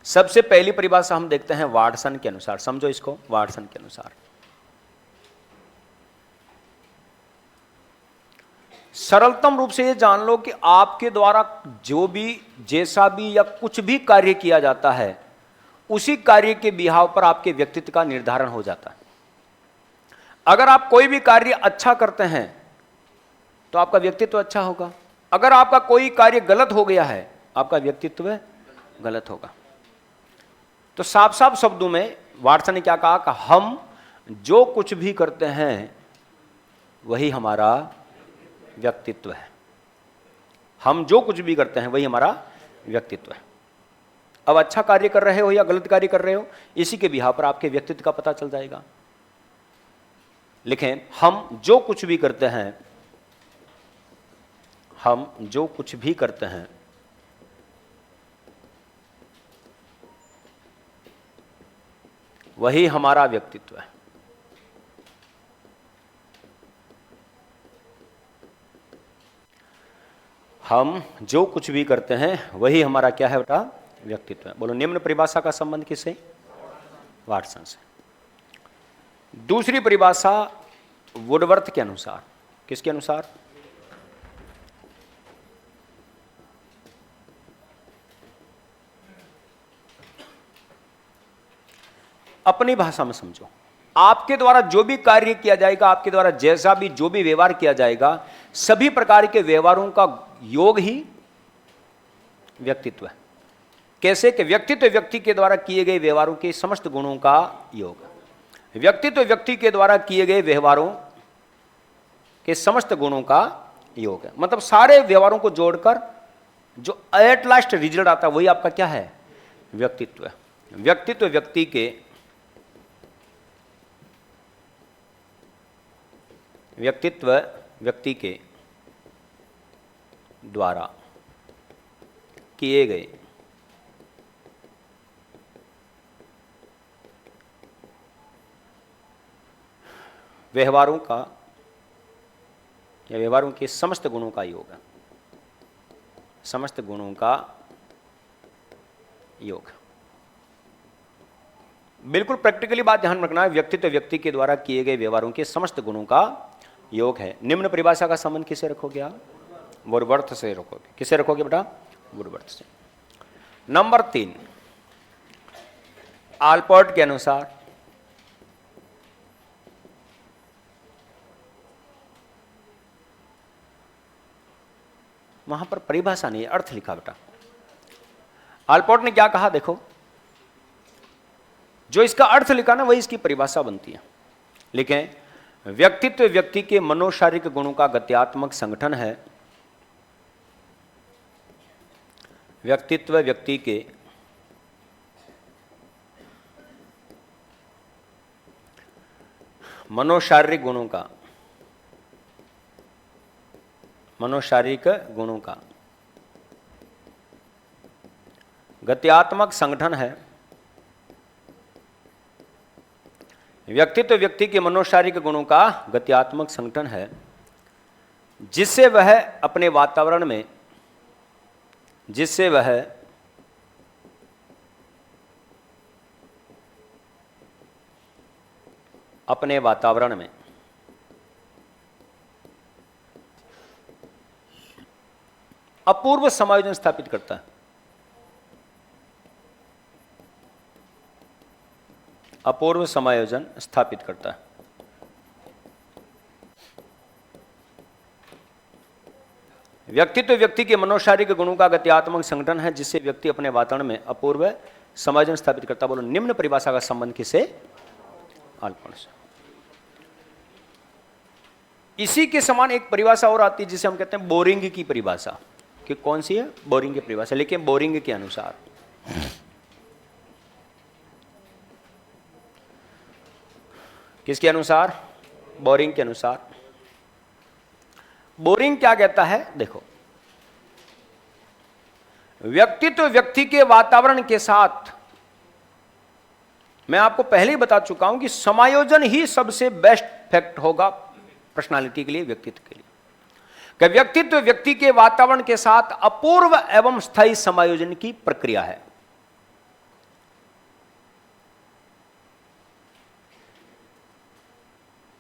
सबसे पहली परिभाषा हम देखते हैं वाटसन के अनुसार। समझो इसको, वाटसन के अनुसार सरलतम रूप से ये जान लो कि आपके द्वारा जो भी, जैसा भी या कुछ भी कार्य किया जाता है उसी कार्य के बिहाव पर आपके व्यक्तित्व का निर्धारण हो जाता है। अगर आप कोई भी कार्य अच्छा करते हैं तो आपका व्यक्तित्व अच्छा होगा। अगर आपका कोई कार्य गलत हो गया है आपका व्यक्तित्व गलत होगा। तो साफ साफ शब्दों में वाटसन ने क्या कहा कि हम जो कुछ भी करते हैं वही हमारा व्यक्तित्व है। हम जो कुछ भी करते हैं वही हमारा व्यक्तित्व है। अब अच्छा कार्य कर रहे हो या गलत कार्य कर रहे हो, इसी के बिहाव पर आपके व्यक्तित्व का पता चल जाएगा। लिखें, हम जो कुछ भी करते हैं वही हमारा व्यक्तित्व है। हम जो कुछ भी करते हैं वही हमारा क्या है बेटा? व्यक्तित्व है। बोलो, निम्न परिभाषा का संबंध किससे? वाटसन से। दूसरी परिभाषा वुडवर्थ के अनुसार। किसके अनुसार? अपनी भाषा में समझो। आपके द्वारा जो भी कार्य किया जाएगा, आपके द्वारा जैसा भी जो भी व्यवहार किया जाएगा, सभी प्रकार के व्यवहारों का योग ही व्यक्तित्व है। कैसे कि व्यक्तित्व व्यक्ति के द्वारा किए गए व्यवहारों के समस्त गुणों का योग है। व्यक्तित्व व्यक्ति के द्वारा किए गए व्यवहारों के समस्त गुणों का योग है। मतलब सारे व्यवहारों को जोड़कर जो एट लास्ट रिजल्ट आता है वही आपका क्या है? व्यक्तित्व है। व्यक्तित्व व्यक्ति के द्वारा किए गए व्यवहारों का या व्यवहारों के समस्त गुणों का योग है। समस्त गुणों का योग। बिल्कुल प्रैक्टिकली बात ध्यान रखना है, व्यक्तित्व व्यक्ति के द्वारा किए गए व्यवहारों के समस्त गुणों का योग है। निम्न परिभाषा का संबंध किसे रखोगे आप? वुडवर्थ से रखोगे। किसे रखोगे बेटा? वुडवर्थ से। नंबर 3, आल्पोर्ट के अनुसार वहां पर परिभाषा नहीं है, अर्थ लिखा बेटा। आल्पोर्ट ने क्या कहा देखो, जो इसका अर्थ लिखा ना वही इसकी परिभाषा बनती है। लिखें, व्यक्तित्व व्यक्ति के मनोशारीरिक गुणों का गत्यात्मक संगठन है। व्यक्तित्व व्यक्ति के मनोशारीरिक गुणों का गत्यात्मक संगठन है। व्यक्तित्व व्यक्ति के मनोशारीरिक गुणों का गत्यात्मक संगठन है, जिससे वह अपने वातावरण में अपूर्व समायोजन स्थापित करता है। अपूर्व समायोजन स्थापित करता है। व्यक्तित्व व्यक्ति के मनोशारीरिक गुणों का गत्यात्मक संगठन है, जिससे व्यक्ति अपने वातावरण में अपूर्व समायोजन स्थापित करता है। बोलो, निम्न परिभाषा का संबंध किसे? आल्पोर्ट से। इसी के समान एक परिभाषा और आती है जिसे हम कहते हैं बोरिंग की परिभाषा। कि कौन सी है? बोरिंग की परिभाषा। लेकिन बोरिंग के अनुसार, किसके अनुसार? बोरिंग के अनुसार। बोरिंग क्या कहता है देखो, व्यक्तित्व व्यक्ति के वातावरण के साथ, मैं आपको पहले ही बता चुका हूं कि समायोजन ही सबसे बेस्ट फैक्ट होगा पर्सनालिटी के लिए, व्यक्तित्व के लिए। कि व्यक्तित्व व्यक्ति के वातावरण के साथ अपूर्व एवं स्थायी समायोजन की प्रक्रिया है।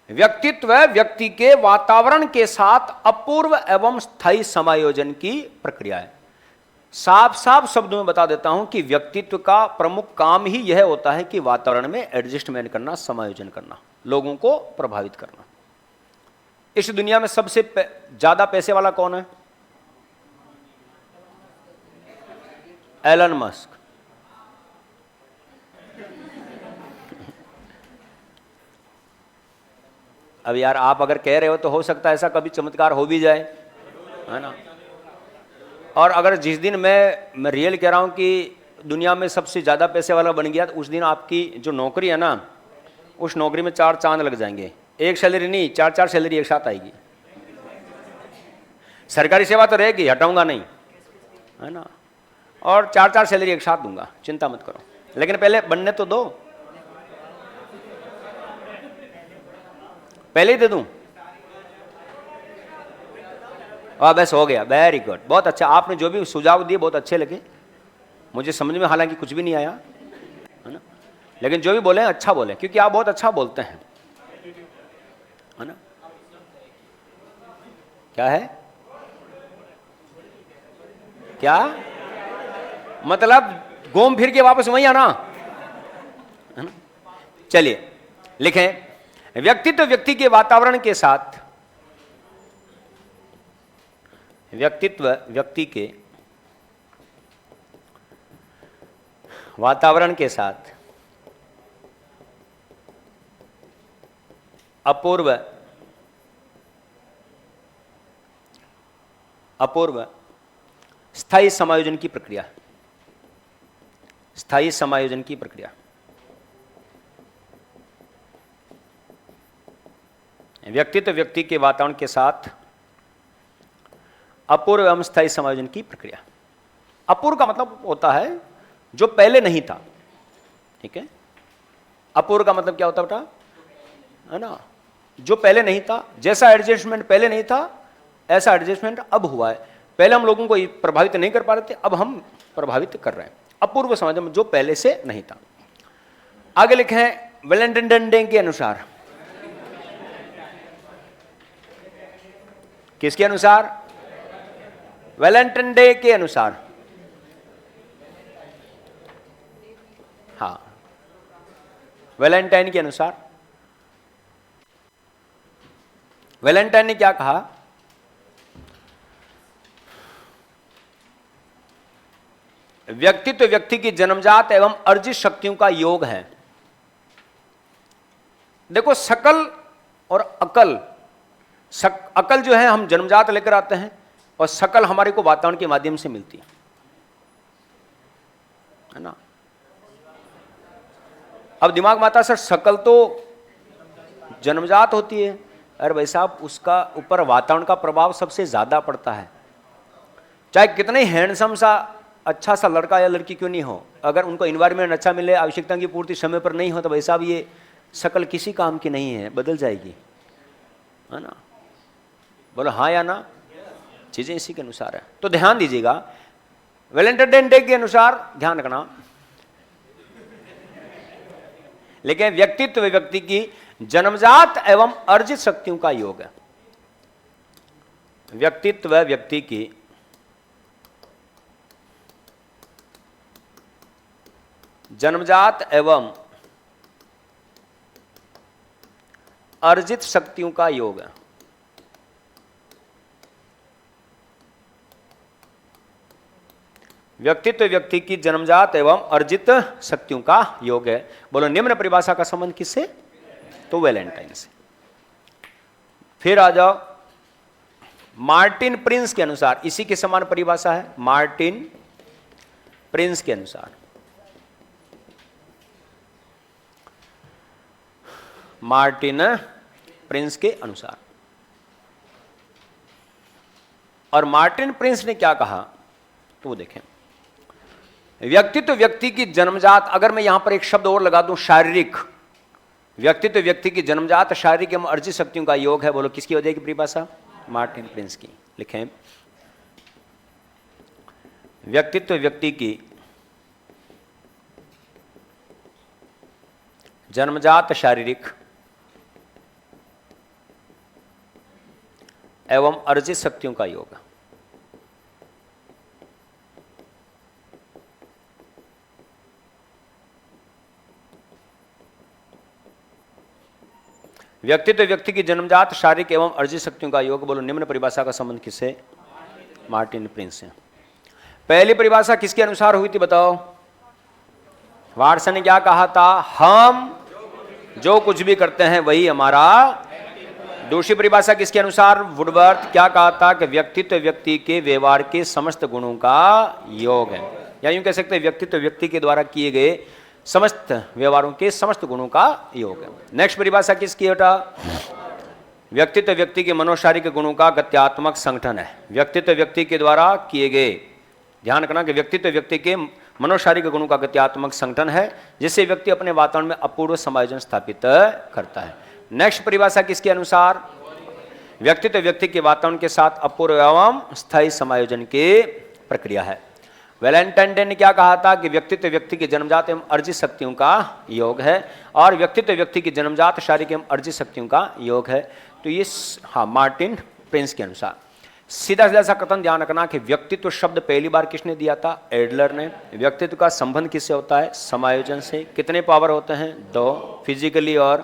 व्यक्तित्व व्यक्ति के वातावरण के साथ अपूर्व एवं स्थायी समायोजन की प्रक्रिया है। साफ साफ शब्दों में बता देता हूं कि व्यक्तित्व का प्रमुख काम ही यह होता है कि वातावरण में एडजस्टमेंट करना, समायोजन करना, लोगों को प्रभावित करना। इस दुनिया में सबसे ज्यादा पैसे वाला कौन है? Elon Musk. अब यार आप अगर कह रहे हो तो हो सकता है ऐसा कभी चमत्कार हो भी जाए, है ना। और अगर जिस दिन मैं रियल कह रहा हूं कि दुनिया में सबसे ज्यादा पैसे वाला बन गया, तो उस दिन आपकी जो नौकरी है ना, उस नौकरी में 4 चांद लग जाएंगे। एक सैलरी नहीं, 4 सैलरी एक साथ आएगी। सरकारी सेवा तो रहेगी, हटाऊंगा नहीं, है ना। और 4 सैलरी एक साथ दूंगा, चिंता मत करो। लेकिन पहले बनने तो दो, पहले ही दे दूं। बस हो गया, वेरी गुड, बहुत अच्छा। आपने जो भी सुझाव दिए बहुत अच्छे लगे मुझे, समझ में हालांकि कुछ भी नहीं आया, है ना, लेकिन जो भी बोले अच्छा बोले, क्योंकि आप बहुत अच्छा बोलते हैं, है ना। क्या है? क्या मतलब घूम फिर के वापस वहीं आना, है ना। चलिए लिखें, व्यक्तित्व व्यक्ति के वातावरण के साथ, व्यक्तित्व व्यक्ति के वातावरण के साथ अपूर्व स्थायी समायोजन की प्रक्रिया, स्थायी समायोजन की प्रक्रिया। व्यक्तित्व व्यक्ति के वातावरण के साथ अपूर्व एवं स्थायी समायोजन की प्रक्रिया। अपूर्व का मतलब होता है जो पहले नहीं था, ठीक है। अपूर्व का मतलब क्या होता बेटा, है ना, जो पहले नहीं था। जैसा एडजस्टमेंट पहले नहीं था ऐसा एडजस्टमेंट अब हुआ है। पहले हम लोगों को प्रभावित नहीं कर पा रहे थे, अब हम प्रभावित कर रहे हैं। अपूर्व समायोजन जो पहले से नहीं था। आगे लिखे हैं, वैलेंटाइन डे के अनुसार, किसके अनुसार, वैलेंटाइन डे के अनुसार, हाँ, वैलेंटाइन के अनुसार। वैलेंटाइन ने क्या कहा, व्यक्तित्व व्यक्ति की जन्मजात एवं अर्जित शक्तियों का योग है। देखो, शकल और अकल, अकल जो है हम जन्मजात लेकर आते हैं और शकल हमारे को वातावरण के माध्यम से मिलती है ना। अब दिमाग में आता है सर शकल तो जन्मजात होती है। अरे भाई साहब, उसका ऊपर वातावरण का प्रभाव सबसे ज्यादा पड़ता है। चाहे कितने हैंडसम सा अच्छा सा लड़का या लड़की क्यों नहीं हो, अगर उनको इन्वायरमेंट अच्छा मिले, आवश्यकता की पूर्ति समय पर नहीं हो, तो भाई साहब ये शकल किसी काम की नहीं है, बदल जाएगी, है ना। बोलो हाँ या ना, चीजें इसी के अनुसार है। तो ध्यान दीजिएगा, वैलेंटाइन डे के अनुसार ध्यान रखना। लेकिन व्यक्तित्व व्यक्ति की जन्मजात एवं अर्जित शक्तियों का योग है। व्यक्तित्व व्यक्ति की जन्मजात एवं अर्जित शक्तियों का योग है। व्यक्तित्व व्यक्ति की जन्मजात एवं अर्जित शक्तियों का योग है। बोलो निम्न परिभाषा का संबंध किससे, तो वैलेंटाइन से। फिर आ जाओ, मार्टिन प्रिंस के अनुसार, इसी के समान परिभाषा है, मार्टिन प्रिंस के अनुसार। मार्टिन प्रिंस के अनुसार, और मार्टिन प्रिंस ने क्या कहा तो वो देखें, व्यक्तित्व व्यक्ति की जन्मजात, अगर मैं यहां पर एक शब्द और लगा दूं शारीरिक, व्यक्तित्व व्यक्ति की जन्मजात शारीरिक एवं अर्जित शक्तियों का योग है। बोलो किसकी हो जाएगी परिभाषा, मार्टिन प्रिंस की। लिखें, व्यक्तित्व व्यक्ति की जन्मजात शारीरिक एवं अर्जित शक्तियों का योग। व्यक्तित्व व्यक्ति की जन्मजात शारीरिक एवं अर्जित शक्तियों का योग। बोलो निम्न परिभाषा का संबंध किससे, मार्टिन प्रिंस से। पहली परिभाषा किसके अनुसार हुई थी बताओ, वाटसन ने क्या कहा था, हम जो कुछ भी करते हैं वही हमारा। दूसरी परिभाषा किसके अनुसार, वुडवर्थ क्या कहा था कि व्यक्तित्व व्यक्ति के व्यवहार के समस्त गुणों का योग है, या यूं कह सकते हैं व्यक्तित्व व्यक्ति के द्वारा किए गए समस्त व्यवहारों के समस्त गुणों का योग है। नेक्स्ट परिभाषा किसकी है बेटा, व्यक्तित्व व्यक्ति के मनोशारीरिक गुणों का गत्यात्मक संगठन है। व्यक्तित्व व्यक्ति के द्वारा किए गए, ध्यान रखना कि व्यक्तित्व व्यक्ति के मनोशारीरिक गुणों का गत्यात्मक संगठन है, जिससे व्यक्ति अपने वातावरण में अपूर्व समायोजन स्थापित करता है। नेक्स्ट परिभाषा किसके अनुसार, व्यक्तित्व व्यक्ति के वातावरण के साथ अपूर्व एवं स्थायी समायोजन की प्रक्रिया है। वैलेंटाइन डे ने क्या कहा था कि व्यक्तित्व व्यक्ति की जन्मजात एवं अर्जित शक्तियों का योग है, और व्यक्तित्व व्यक्ति की जन्मजात शारीरिक एवं अर्जित शक्तियों का योग है। तो ये हाँ मार्टिन प्रिंस के अनुसार। सीधा सीधा सा कथन ध्यान रखना कि व्यक्तित्व शब्द पहली बार किसने दिया था? एडलर ने। व्यक्तित्व का संबंध किससे होता है? समायोजन से। कितने पावर होते हैं? 2, फिजिकली और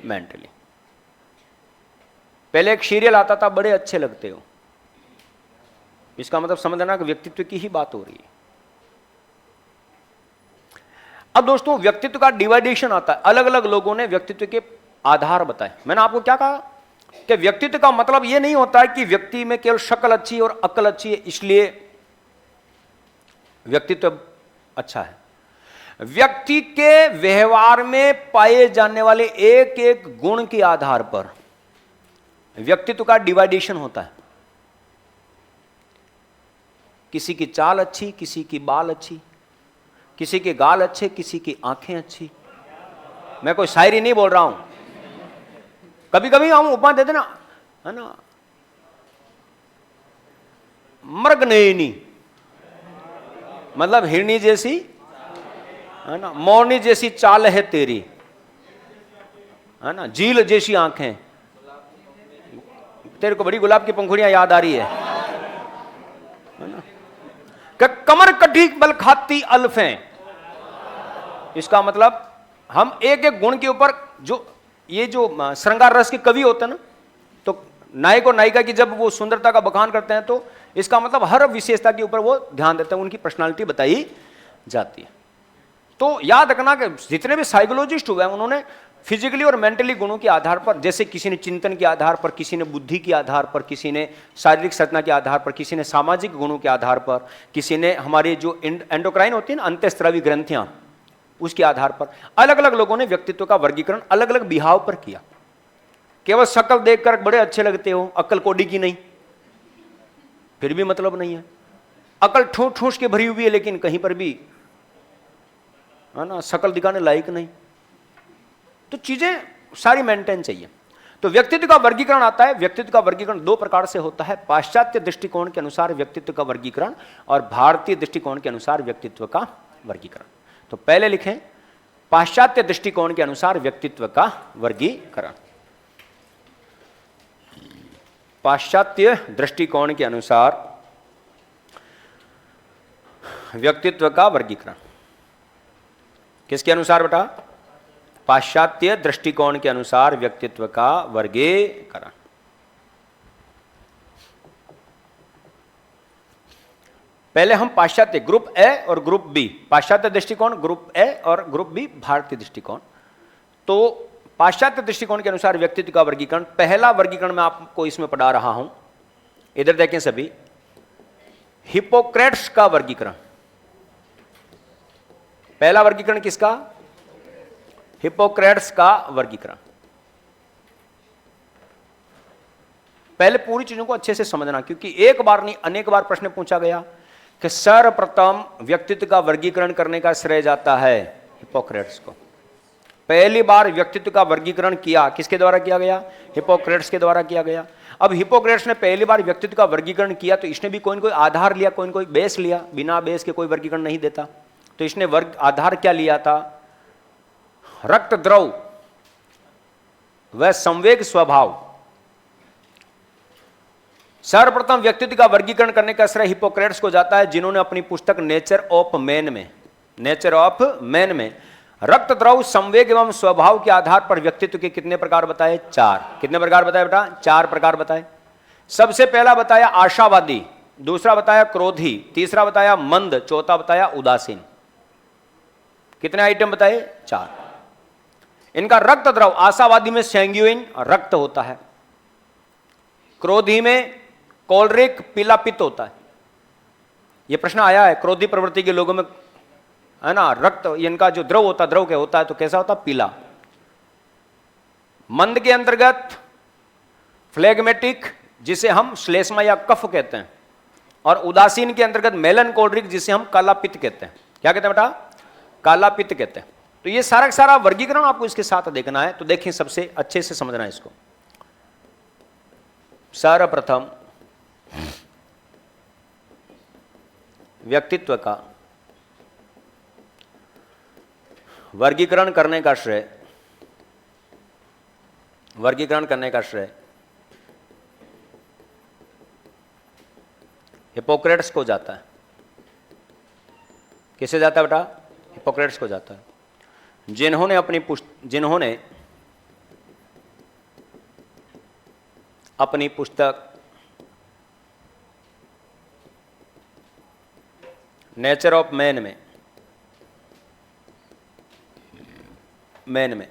मेंटली। पहले एक सीरियल आता था, बड़े अच्छे लगते हो, इसका मतलब समझना कि व्यक्तित्व की ही बात हो रही है। अब दोस्तों व्यक्तित्व का डिवाइडेशन आता है, अलग अलग लोगों ने व्यक्तित्व के आधार बताए। मैंने आपको क्या कहा कि व्यक्तित्व का मतलब यह नहीं होता है कि व्यक्ति में केवल शक्ल अच्छी है और अक्ल अच्छी है इसलिए व्यक्तित्व अच्छा है। व्यक्ति के व्यवहार में पाए जाने वाले एक एक गुण के आधार पर व्यक्तित्व का डिवाइडेशन होता है। किसी की चाल अच्छी, किसी की बाल अच्छी, किसी के गाल अच्छे, किसी की आंखें अच्छी। मैं कोई शायरी नहीं बोल रहा हूं, कभी कभी हम उपमा देते ना, है ना, मृगनयनी मतलब हिरनी जैसी, है ना, मोरनी जैसी चाल है तेरी, है ना, झील जैसी आंखें, तेरे को बड़ी गुलाब की पंखुड़ियां याद आ रही है ना, कमर कटी बल खाती अल्फें। इसका मतलब हम एक एक गुण के ऊपर, जो ये जो श्रृंगार रस के कवि होते हैं ना, तो नायक और नायिका की जब वो सुंदरता का बखान करते हैं तो इसका मतलब हर विशेषता के ऊपर वो ध्यान देते हैं, उनकी पर्सनालिटी बताई जाती है। तो याद रखना कि जितने भी साइकोलॉजिस्ट हुए हैं उन्होंने फिजिकली और मेंटली गुणों के आधार पर, जैसे किसी ने चिंतन के आधार पर, किसी ने बुद्धि के आधार पर, किसी ने शारीरिक संरचना के आधार पर, किसी ने सामाजिक गुणों के आधार पर, किसी ने हमारी जो एंडोक्राइन होती है ना, अंतःस्रावी ग्रंथियां, उसके आधार पर अलग अलग लोगों ने व्यक्तित्व का वर्गीकरण अलग अलग बिहाव पर किया। केवल शक्ल देखकर बड़े अच्छे लगते हो, अक्ल कोडी की नहीं, फिर भी मतलब नहीं है। अकल ठूस ठूस के भरी हुई है लेकिन कहीं पर भी, है ना, शक्ल दिखाने लायक नहीं। तो चीजें सारी मेंटेन चाहिए। तो व्यक्तित्व का वर्गीकरण आता है। व्यक्तित्व का वर्गीकरण 2 प्रकार से होता है, पाश्चात्य दृष्टिकोण के अनुसार व्यक्तित्व का वर्गीकरण और भारतीय दृष्टिकोण के अनुसार व्यक्तित्व का वर्गीकरण। तो पहले लिखें पाश्चात्य दृष्टिकोण के अनुसार व्यक्तित्व का वर्गीकरण। पाश्चात्य दृष्टिकोण के अनुसार व्यक्तित्व का वर्गीकरण किसके अनुसार बेटा? पाश्चात्य दृष्टिकोण के अनुसार व्यक्तित्व का वर्गीकरण। पहले हम पाश्चात्य ग्रुप ए और ग्रुप बी, पाश्चात्य दृष्टिकोण ग्रुप ए और ग्रुप बी भारतीय दृष्टिकोण। तो पाश्चात्य दृष्टिकोण के अनुसार व्यक्तित्व का वर्गीकरण, पहला वर्गीकरण मैं आपको इसमें पढ़ा रहा हूं, इधर देखें सभी, हिप्पोक्रेट्स का वर्गीकरण। पहला वर्गीकरण किसका? हिप्पोक्रेट्स का वर्गीकरण। पहले पूरी चीजों को अच्छे से समझना, क्योंकि एक बार नहीं अनेक बार प्रश्न पूछा गया कि सर्वप्रथम व्यक्तित्व का वर्गीकरण करने का श्रेय जाता है हिप्पोक्रेट्स को। पहली बार व्यक्तित्व का वर्गीकरण किया किसके द्वारा किया गया? हिप्पोक्रेट्स के द्वारा किया गया। अब हिप्पोक्रेट्स ने पहली बार व्यक्तित्व का वर्गीकरण किया तो इसने भी कोई न कोई आधार लिया, कोई न कोई बेस लिया, बिना बेस के कोई वर्गीकरण नहीं देता। तो इसने वर्ग आधार क्या लिया था? रक्त द्रव व संवेग स्वभाव। सर्वप्रथम व्यक्तित्व का वर्गीकरण करने का श्रेय हिप्पोक्रेट्स को जाता है, जिन्होंने अपनी पुस्तक नेचर ऑफ मैन में रक्त द्रव संवेग एवं स्वभाव के आधार पर व्यक्तित्व के कितने प्रकार बताए? 4। कितने प्रकार बताए बेटा? 4 प्रकार बताए। सबसे पहला बताया आशावादी, दूसरा बताया क्रोधी, तीसरा बताया मंद, चौथा बताया उदासीन। कितने आइटम बताए? 4। इनका रक्त द्रव, आशावादी में सैंग्यूइन रक्त होता है, क्रोधी में कोलरिक पीला पित्त होता है। यह प्रश्न आया है, क्रोधी प्रवृत्ति के लोगों में, है ना, रक्त इनका जो द्रव होता है, द्रव क्या होता है? तो कैसा होता? पीला। मंद के अंतर्गत फ्लेगमेटिक, जिसे हम श्लेष्मा या कफ कहते हैं, और उदासीन के अंतर्गत मेलनकोलिक, जिसे हम काला पित्त कहते हैं। क्या कहते हैं बेटा? काला पित्त कहते हैं। तो ये सारा सारा वर्गीकरण आपको इसके साथ देखना है। तो देखिए, सबसे अच्छे से समझना है इसको। सर्वप्रथम व्यक्तित्व का वर्गीकरण करने का श्रेय हिपोक्रेट्स को जाता है। किसे जाता है बेटा? हिपोक्रेट्स को जाता है, जिन्होंने अपनी पुस्तक नेचर ऑफ मैन में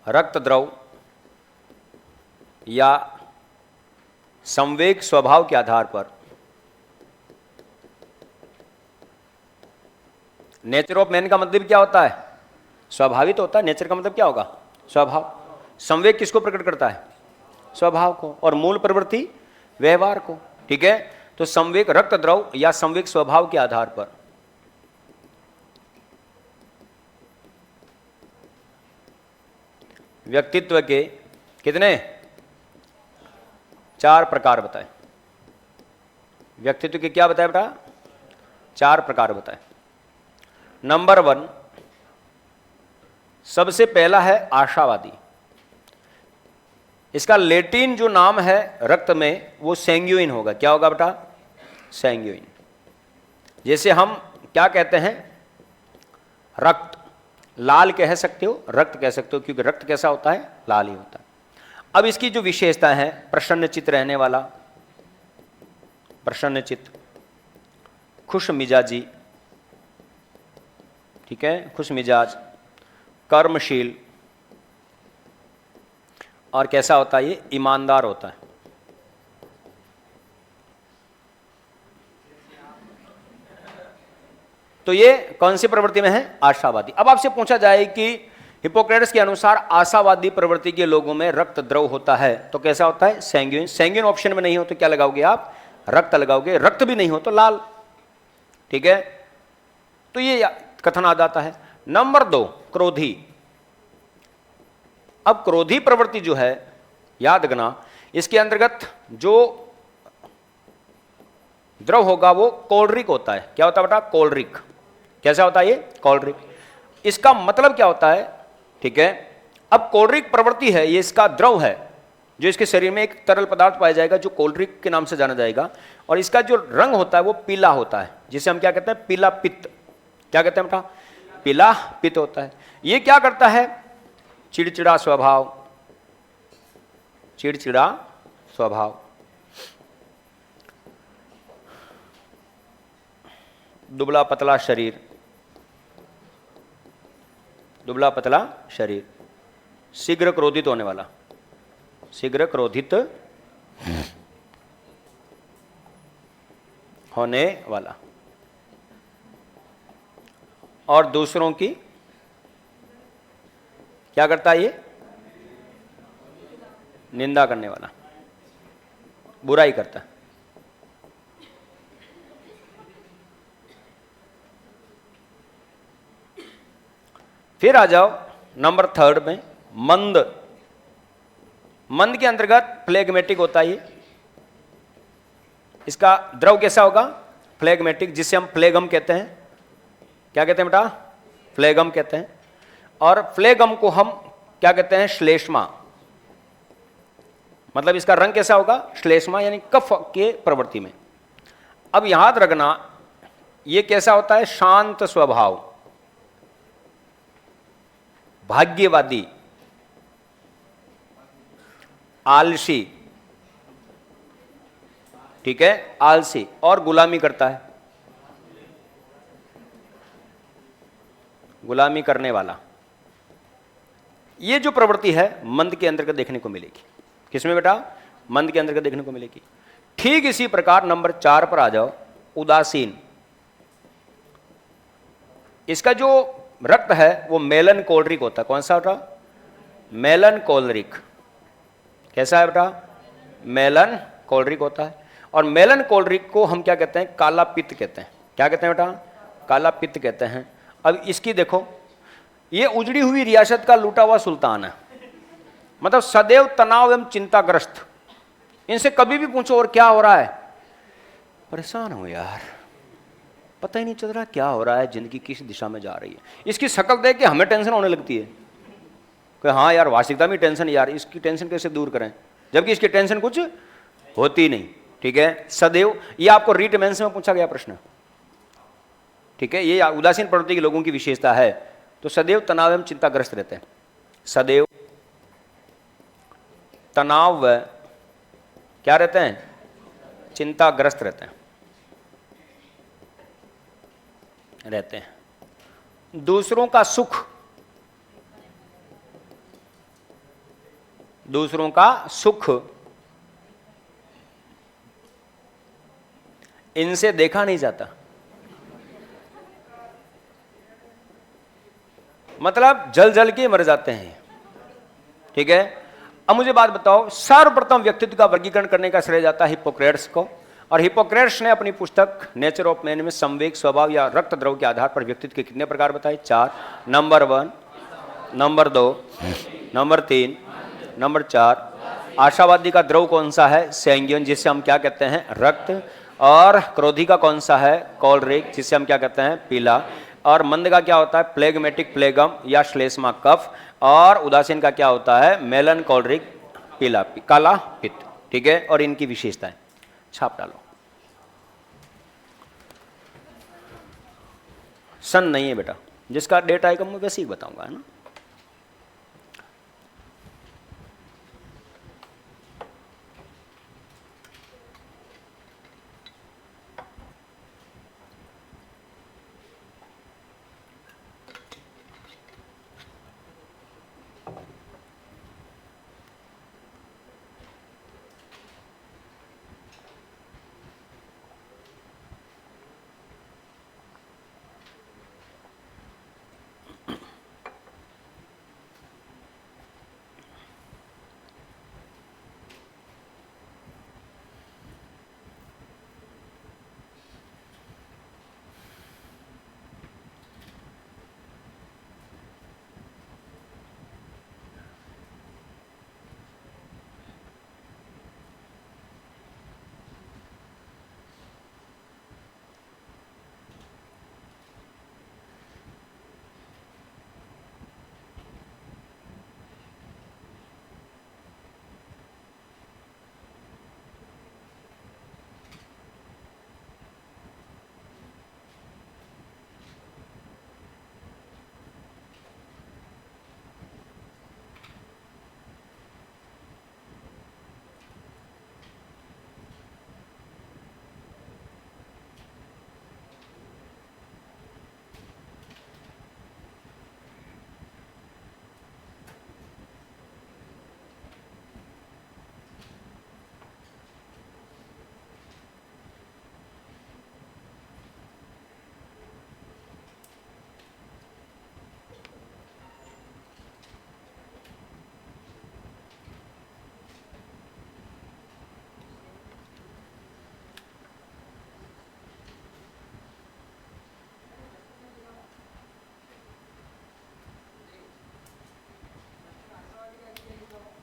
रक्त द्रव या संवेग स्वभाव के आधार पर, नेचर ऑफ मैन का मतलब क्या होता है? स्वाभाविक होता है। नेचर का मतलब क्या होगा? स्वभाव। संवेग किसको प्रकट करता है? स्वभाव को। और मूल प्रवृत्ति व्यवहार को। ठीक है, तो संवेग रक्त द्रव या संवेग स्वभाव के आधार पर व्यक्तित्व के कितने? 4 प्रकार बताए। व्यक्तित्व के क्या बताए बेटा? 4 प्रकार बताए। नंबर 1 सबसे पहला है आशावादी। इसका लैटिन जो नाम है रक्त में वो सैंग्यूइन होगा। क्या होगा बेटा? सैंग्यूइन। जैसे हम क्या कहते हैं? रक्त। लाल कह सकते हो, रक्त कह सकते हो, क्योंकि रक्त कैसा होता है? लाल ही होता है। अब इसकी जो विशेषता है, प्रसन्नचित्त रहने वाला, प्रसन्नचित्त, खुश मिजाजी, ठीक है, खुश मिजाज, कर्मशील, और कैसा होता है? ये ईमानदार होता है। तो ये कौन सी प्रवृत्ति में है? आशावादी। अब आपसे पूछा जाए कि हिपोक्रेट्स के अनुसार आशावादी प्रवृत्ति के लोगों में रक्त द्रव होता है तो कैसा होता है? सैंग्यूइन। सैंग्यूइन ऑप्शन में नहीं हो तो क्या लगाओगे आप? रक्त लगाओगे। रक्त भी नहीं हो तो लाल। ठीक है, तो ये कथन आ जाता है। नंबर 2 क्रोधी। अब क्रोधी प्रवृत्ति जो है, याद रखना, इसके अंतर्गत जो द्रव होगा वो कोल्ड्रिक होता है। क्या होता है बेटा? कोल्ड्रिक। कैसा होता है ये? कोल्ड्रिक। इसका मतलब क्या होता है? ठीक है, अब कोल्ड्रिक प्रवृत्ति है, ये इसका द्रव है जो इसके शरीर में एक तरल पदार्थ पाया जाएगा जो कोल्ड्रिक के नाम से जाना जाएगा, और इसका जो रंग होता है वो पीला होता है, जिसे हम क्या कहते हैं? पीला पित्त। क्या कहते हैं बेटा? पीला पित्त होता है। ये क्या करता है? चिड़चिड़ा स्वभाव, चिड़चिड़ा स्वभाव, दुबला पतला शरीर, दुबला पतला शरीर, शीघ्र क्रोधित होने वाला, शीघ्र क्रोधित होने वाला, और दूसरों की क्या करता है? ये निंदा करने वाला, बुराई करता है। फिर आ जाओ नंबर 3 में मंद। मंद के अंतर्गत फ्लेगमेटिक होता है। इसका द्रव कैसा होगा? फ्लेगमेटिक, जिसे हम फ्लेगम कहते हैं। क्या कहते हैं बेटा? फ्लेगम कहते हैं। और फ्लेगम को हम क्या कहते हैं? श्लेष्मा। मतलब इसका रंग कैसा होगा? श्लेष्मा, यानी कफ के प्रवृत्ति में। अब याद रखना, यह कैसा होता है? शांत स्वभाव, भाग्यवादी, आलसी, ठीक है, आलसी, और गुलामी करता है, गुलामी करने वाला। ये जो प्रवृत्ति है मंद के अंतर्गत देखने को मिलेगी। किसमें बेटा? मंद के अंतर्गत देखने को मिलेगी। ठीक इसी प्रकार नंबर 4 पर आ जाओ, उदासीन। इसका जो रक्त है वो मेलन कोल्ड्रिक होता है। कौन सा बेटा? मेलन कोल्ड्रिक। कैसा है बेटा? मेलन कोल्ड्रिक होता है। और मेलन कोल्ड्रिक को हम क्या कहते हैं? काला पित्त कहते हैं। क्या कहते हैं बेटा? काला पित्त कहते हैं। अब इसकी देखो, ये उजड़ी हुई रियासत का लूटा हुआ सुल्तान है, मतलब सदैव तनाव एवं चिंताग्रस्त। इनसे कभी भी पूछो और क्या हो रहा है? परेशान हो यार, पता ही नहीं चल रहा क्या हो रहा है, जिंदगी किस दिशा में जा रही है। इसकी शक्ल देख के हमें टेंशन होने लगती है कि हाँ यार, वास्तविकता में टेंशन, यार इसकी टेंशन कैसे दूर करें, जबकि इसकी टेंशन कुछ होती नहीं। ठीक है, सदैव, ये आपको रीट मेंस में पूछा गया प्रश्न, ठीक है, ये उदासीन प्रवृत्ति के लोगों की विशेषता है। तो सदैव तनाव एवं चिंताग्रस्त रहते हैं, सदैव तनाव व क्या रहते हैं, चिंताग्रस्त रहते हैं। दूसरों का सुख, दूसरों का सुख इनसे देखा नहीं जाता, मतलब जल जल के मर जाते हैं, ठीक है। अब मुझे बात बताओ, सर्वप्रथम व्यक्तित्व का वर्गीकरण करने का श्रेय जाता है हिप्पोक्रेट्स को, और हिप्पोक्रेट्स ने अपनी पुस्तक नेचर ऑफ मैन में संवेग, स्वभाव या रक्त द्रव के आधार पर व्यक्तित्व के कितने प्रकार बताए, 4, नंबर 1, नंबर 2, नंबर 3, नंबर 4। आशावादी का द्रव कौन सा है, सैंग्यून, जिससे हम क्या कहते हैं, रक्त, और क्रोधी का कौन सा है, कॉलरिक, जिससे हम क्या कहते हैं, पीला, और मंद का क्या होता है, प्लेगमेटिक, प्लेगम या श्लेष्मा, कफ, और उदासीन का क्या होता है, मेलन कॉलरिक, पीला, काला पित्त, ठीक है। और इनकी विशेषताएं छाप डालो, सन नहीं है बेटा, जिसका डेट आएगा मैं वैसे ही बताऊंगा, है ना।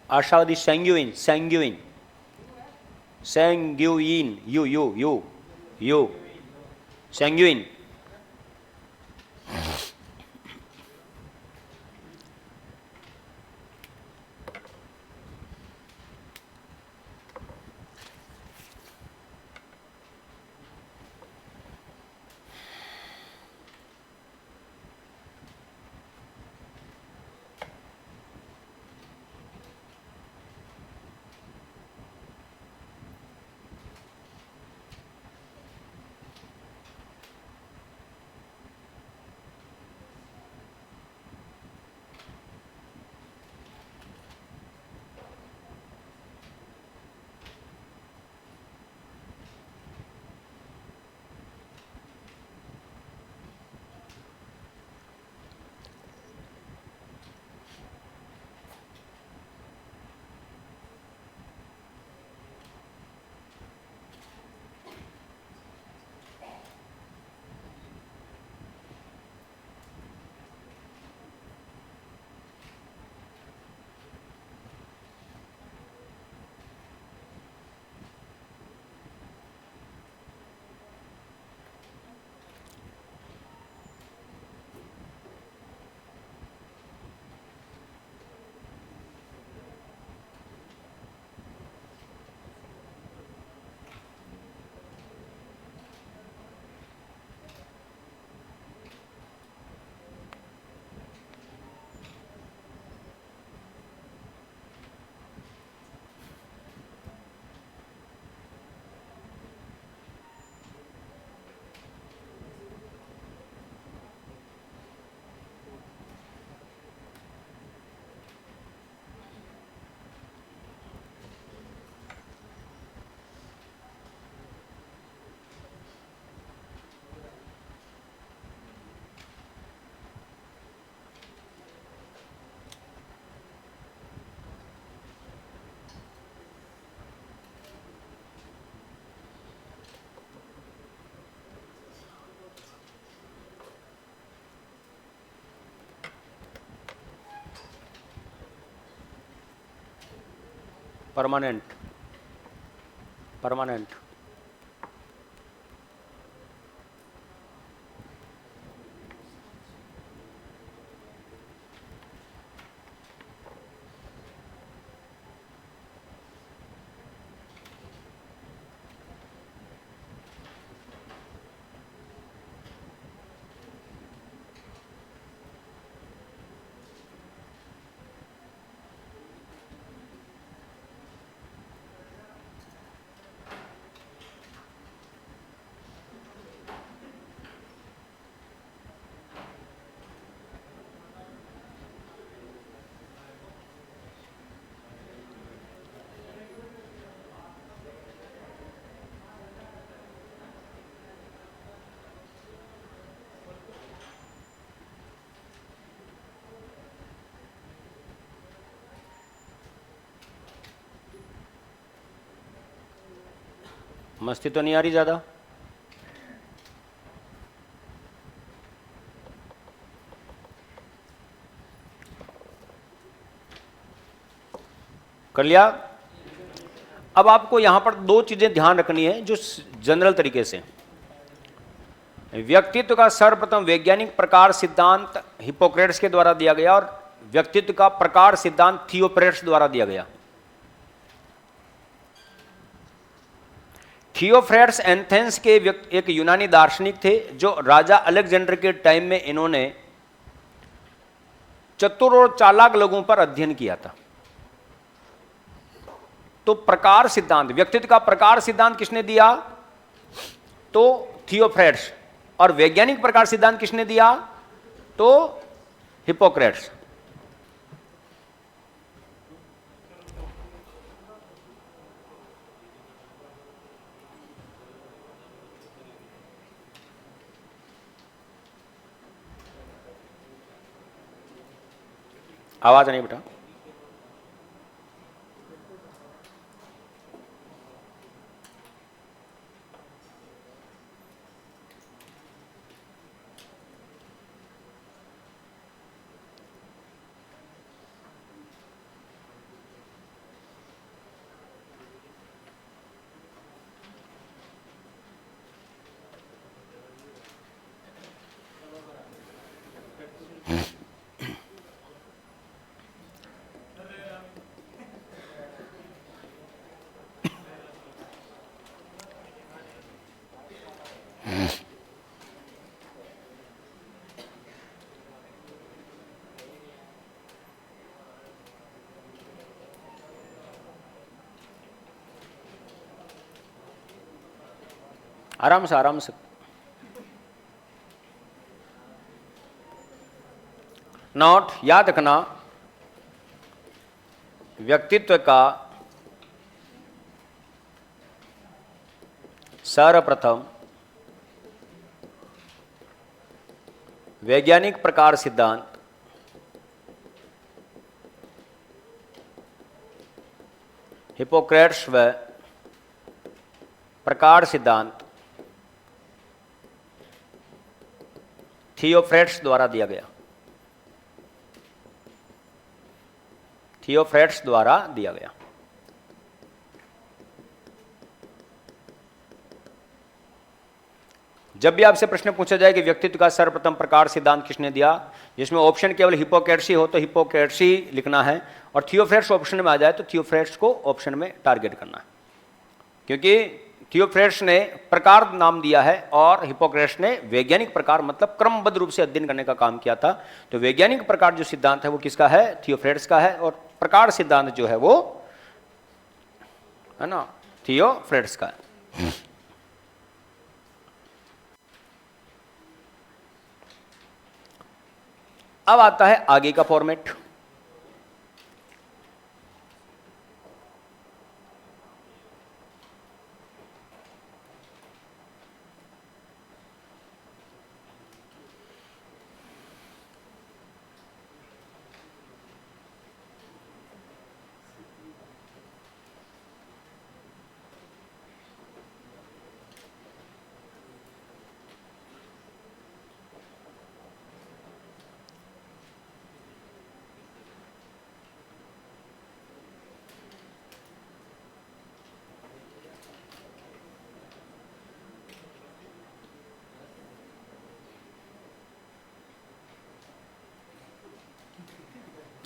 आशावादी सैंग्यूइन, सैंग्यूइन, सैंग्यूइन, यू यू यू यू, सैंग्यूइन। Permanent, permanent. मस्ती तो नहीं आ रही ज़्यादा? कर लिया? अब आपको यहां पर दो चीजें ध्यान रखनी है जो जनरल तरीके से। व्यक्तित्व का सर्वप्रथम वैज्ञानिक प्रकार सिद्धांत हिप्पोक्रेट्स के द्वारा दिया गया और व्यक्तित्व का प्रकार सिद्धांत थियोफ्रेट्स द्वारा दिया गया। थियोफ्रेट्स एथेंस के एक यूनानी दार्शनिक थे जो राजा अलेक्जेंडर के टाइम में इन्होंने चतुर और चालाक लोगों पर अध्ययन किया था। तो प्रकार सिद्धांत, व्यक्तित्व का प्रकार सिद्धांत किसने दिया? तो थियोफ्रेट्स। और वैज्ञानिक प्रकार सिद्धांत किसने दिया? तो हिप्पोक्रेट्स। आवाज नहीं बेटा। आराम से, आराम से। नोट याद रखना, व्यक्तित्व का सर्वप्रथम वैज्ञानिक प्रकार सिद्धांत हिप्पोक्रेट्स व प्रकार सिद्धांत थियोफ्रेट्स द्वारा दिया गया। थियोफ्रेट्स द्वारा दिया गया। जब भी आपसे प्रश्न पूछा जाए कि व्यक्तित्व का सर्वप्रथम प्रकार सिद्धांत किसने दिया, जिसमें ऑप्शन केवल हिप्पोक्रेट्स हो तो हिप्पोक्रेट्स ही लिखना है, और थियोफ्रेट्स ऑप्शन में आ जाए तो थियोफ्रेट्स को ऑप्शन में टारगेट करना है, क्योंकि थियोफ्रेट्स ने प्रकार नाम दिया है और हिप्पोक्रेट्स ने वैज्ञानिक प्रकार मतलब क्रमबद्ध रूप से अध्ययन करने का काम किया था। तो वैज्ञानिक प्रकार जो सिद्धांत है वो किसका है? थियोफ्रेट्स का है, और प्रकार सिद्धांत जो है वो है ना थियोफ्रेट्स का है। अब आता है आगे का फॉर्मेट।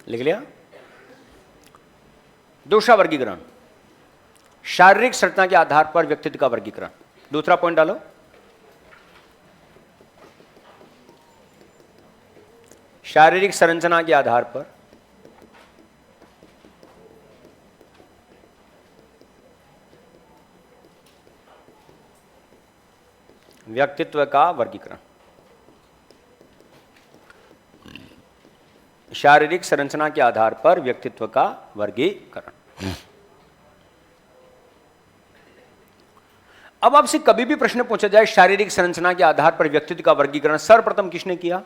लिख लिया। दूसरा वर्गीकरण, शारीरिक संरचना के आधार पर व्यक्तित्व का वर्गीकरण। दूसरा पॉइंट डालो, शारीरिक संरचना के आधार पर व्यक्तित्व का वर्गीकरण। शारीरिक संरचना के आधार पर व्यक्तित्व का वर्गीकरण। अब आपसे कभी भी प्रश्न पूछा जाए शारीरिक संरचना के आधार पर व्यक्तित्व का वर्गीकरण सर्वप्रथम किसने किया?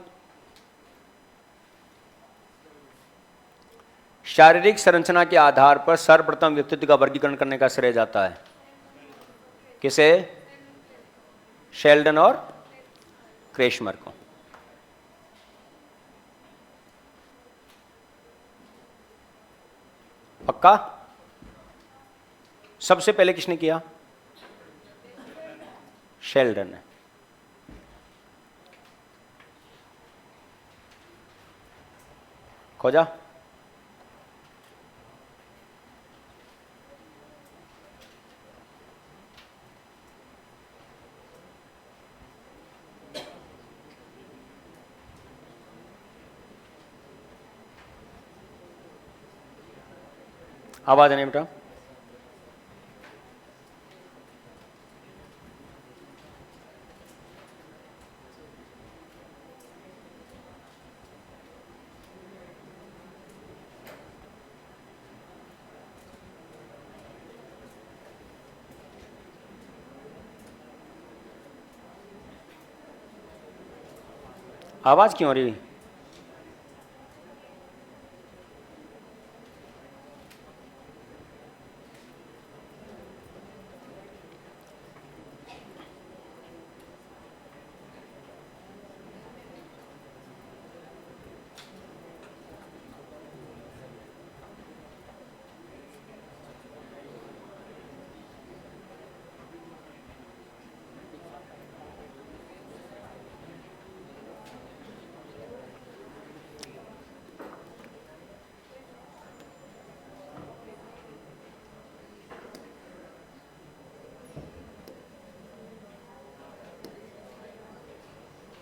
शारीरिक संरचना के आधार पर सर्वप्रथम व्यक्तित्व का वर्गीकरण करने का श्रेय जाता है किसे? शेल्डन और क्रेशमर को। पक्का? सबसे पहले किसने किया? शेल्डन ने। खोजा? आवाज नहीं बेटा। आवाज क्यों हो रही?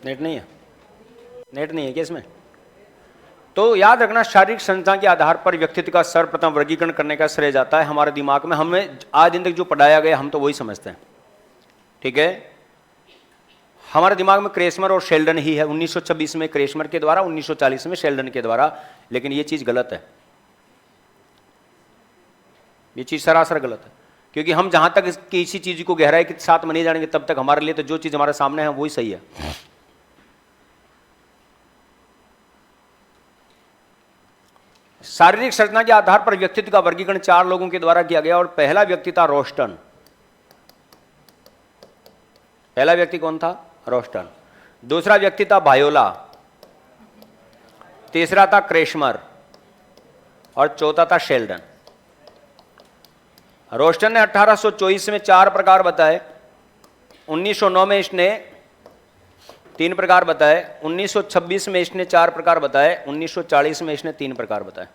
नेट नहीं है? नेट नहीं है क्या इसमें? तो याद रखना, शारीरिक संरचना के आधार पर व्यक्तित्व का सर्वप्रथम वर्गीकरण करने का श्रेय जाता है हमारे दिमाग में। हमें आज दिन तक जो पढ़ाया गया हम तो वही समझते हैं, ठीक है। हमारे दिमाग में क्रेशमर और शेल्डन ही है, 1926 में क्रेशमर के द्वारा, 1940 में शेल्डन के द्वारा। लेकिन ये चीज गलत है, ये चीज सरासर गलत है। क्योंकि हम जहां तक किसी चीज को गहराई के साथ में नहीं जानेंगे तब तक हमारे लिए तो जो चीज हमारे सामने है वही सही है। शारीरिक संरचना के आधार पर व्यक्तित्व का वर्गीकरण 4 लोगों के द्वारा किया गया और पहला व्यक्ति था रोस्टन। पहला व्यक्ति कौन था? रोस्टन। दूसरा व्यक्ति था बायोला, तीसरा था क्रेशमर और चौथा था शेल्डन। रोस्टन ने 1824 में 4 प्रकार बताए, 1909 में इसने 3 प्रकार बताए, 1926 में इसने 4 प्रकार बताए, 1940 में इसने 3 प्रकार बताए।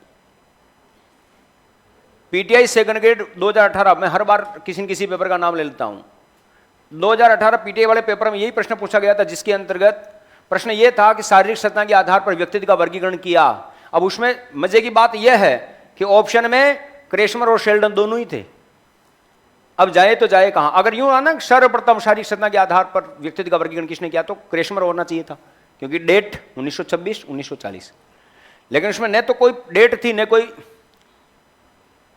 पीटीआई सेकंड ग्रेड 2018 में हर बार किसी न किसी पेपर का नाम ले लेता हूं। 2018 पीटीआई वाले पेपर में यही प्रश्न पूछा गया था, जिसके अंतर्गत प्रश्न यह था कि शारीरिक संरचना के आधार पर व्यक्तित्व का वर्गीकरण किया। अब उसमें मजे की बात यह है कि ऑप्शन में क्रेशमर और शेल्डन दोनों ही थे। अब जाए तो जाए कहां? अगर यूं आना सर्वप्रथम शारीरिक संरचना के आधार पर व्यक्तित्व का वर्गीकरण किसने किया तो क्रेशमर होना चाहिए था, क्योंकि डेट 1926 1940। लेकिन उसमें न तो कोई डेट थी न कोई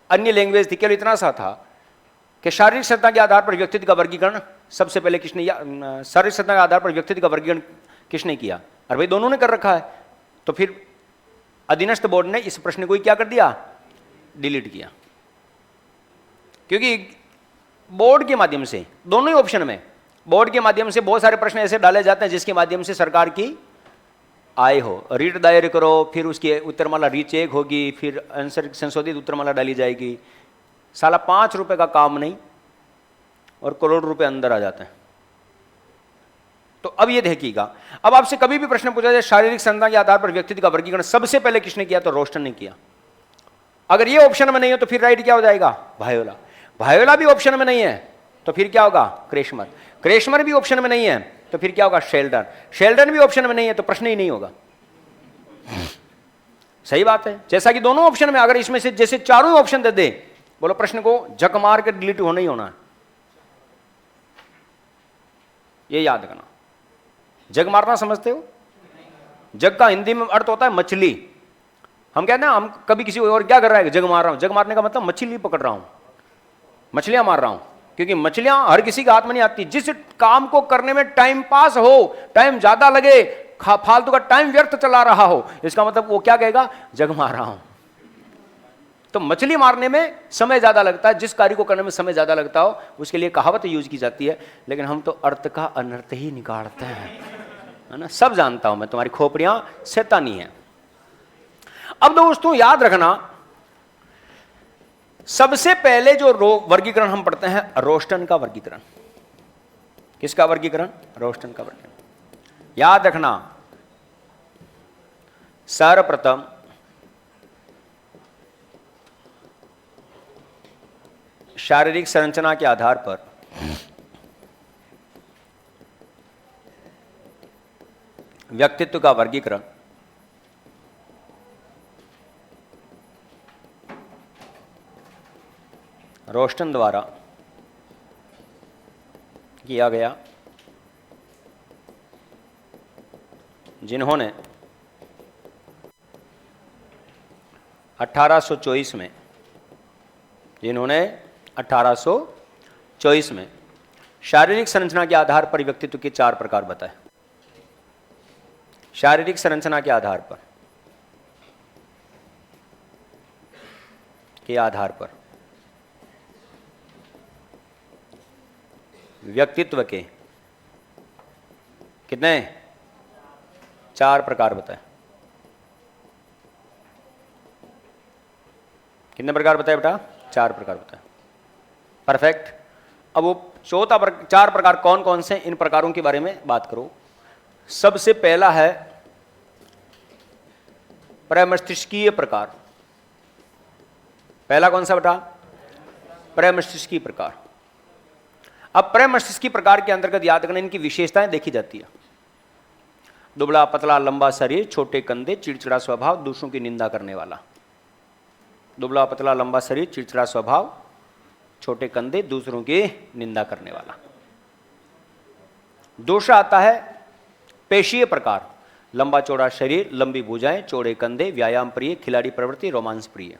अन्य लैंग्वेज थी, केवल इतना सा था कि शारीरिक संरचना के आधार पर व्यक्तित्व का वर्गीकरण सबसे पहले किसने, शारीरिक संरचना के आधार पर व्यक्तित्व का वर्गीकरण किसने किया? और भाई दोनों ने कर रखा है। तो फिर अधीनस्थ बोर्ड ने इस प्रश्न को क्या कर दिया? डिलीट किया। क्योंकि बोर्ड के माध्यम से, दोनों ही ऑप्शन में बोर्ड के माध्यम से बहुत सारे प्रश्न ऐसे डाले जाते हैं जिसके माध्यम से सरकार की आय हो। रीट दायर करो, फिर उसकी उत्तरमाला रीचेक होगी, फिर आंसर संशोधित उत्तरमाला डाली जाएगी। साला 5 रुपए का काम नहीं और करोड़ रुपए अंदर आ जाते हैं। तो अब ये देखिएगा, अब आपसे कभी भी प्रश्न पूछा जाए शारीरिक संरचना के आधार पर व्यक्तित्व का वर्गीकरण सबसे पहले किसने किया, तो रोस्टन ने किया। अगर ये ऑप्शन में नहीं हो तो फिर राइट क्या हो जाएगा, वायोला। वायोला भी ऑप्शन में नहीं है तो फिर क्या होगा, क्रेशमर। क्रेशमर भी ऑप्शन में नहीं है तो फिर क्या होगा, शेल्डन। शेल्डन भी ऑप्शन में नहीं है तो प्रश्न ही नहीं होगा। सही बात है, जैसा कि दोनों ऑप्शन में, अगर इसमें से जैसे चारों ऑप्शन दे दे, बोलो प्रश्न को जक मार के डिलीट होना ही होना है, ये याद रखना। जग मारना समझते हो, जग का हिंदी में अर्थ होता है मछली। हम कहते हैं, हम कभी किसी और क्या कर रहा है, जग मार रहा हूं। जग मारने का मतलब मछली पकड़ रहा हूं, मछलियां मार रहा हूं, क्योंकि मछलियां हर किसी के हाथ में नहीं आती। जिस काम को करने में टाइम पास हो, टाइम ज्यादा लगे, फालतू का टाइम व्यर्थ चला रहा हो, इसका मतलब वो क्या कहेगा, जग मार रहा हूं। तो मछली मारने में समय ज्यादा लगता है, जिस कार्य को करने में समय ज्यादा लगता हो उसके लिए कहावत यूज की जाती है, लेकिन हम तो अर्थ का अनर्थ ही निकालते हैं, है ना। सब जानता हूं मैं, तुम्हारी खोपड़ियां शैतानी है। अब दोस्तों याद रखना, सबसे पहले जो वर्गीकरण हम पढ़ते हैं, रोस्टन का वर्गीकरण। किसका वर्गीकरण, रोस्टन का वर्गीकरण। याद रखना, सर्वप्रथम शारीरिक संरचना के आधार पर व्यक्तित्व का वर्गीकरण रोस्टन द्वारा किया गया, जिन्होंने 1824 में 1824 में शारीरिक संरचना के आधार पर व्यक्तित्व के 4 प्रकार बताए। शारीरिक संरचना के आधार पर व्यक्तित्व के कितने, 4 प्रकार बताए। कितने प्रकार बताए बेटा, 4 प्रकार बताए। परफेक्ट। अब वो चौथा 4 प्रकार कौन कौन से, इन प्रकारों के बारे में बात करो। सबसे पहला है प्रमस्तिष्कीय प्रकार। पहला कौन सा बेटा, प्रमस्तिष्कीय प्रकार। अब प्रमस्तिष्कीय प्रकार के अंतर्गत याद रखना, इनकी विशेषताएं देखी जाती है। दुबला पतला लंबा शरीर, छोटे कंधे, चिड़चिड़ा स्वभाव, दूसरों की निंदा करने वाला। दुबला पतला लंबा शरीर, चिड़चिड़ा स्वभाव, छोटे कंधे, दूसरों की निंदा करने वाला। दूसरा आता है पेशीय प्रकार। लंबा चौड़ा शरीर, लंबी भुजाएं, चौड़े कंधे, व्यायाम प्रिय, खिलाड़ी प्रवृत्ति, रोमांस प्रिय।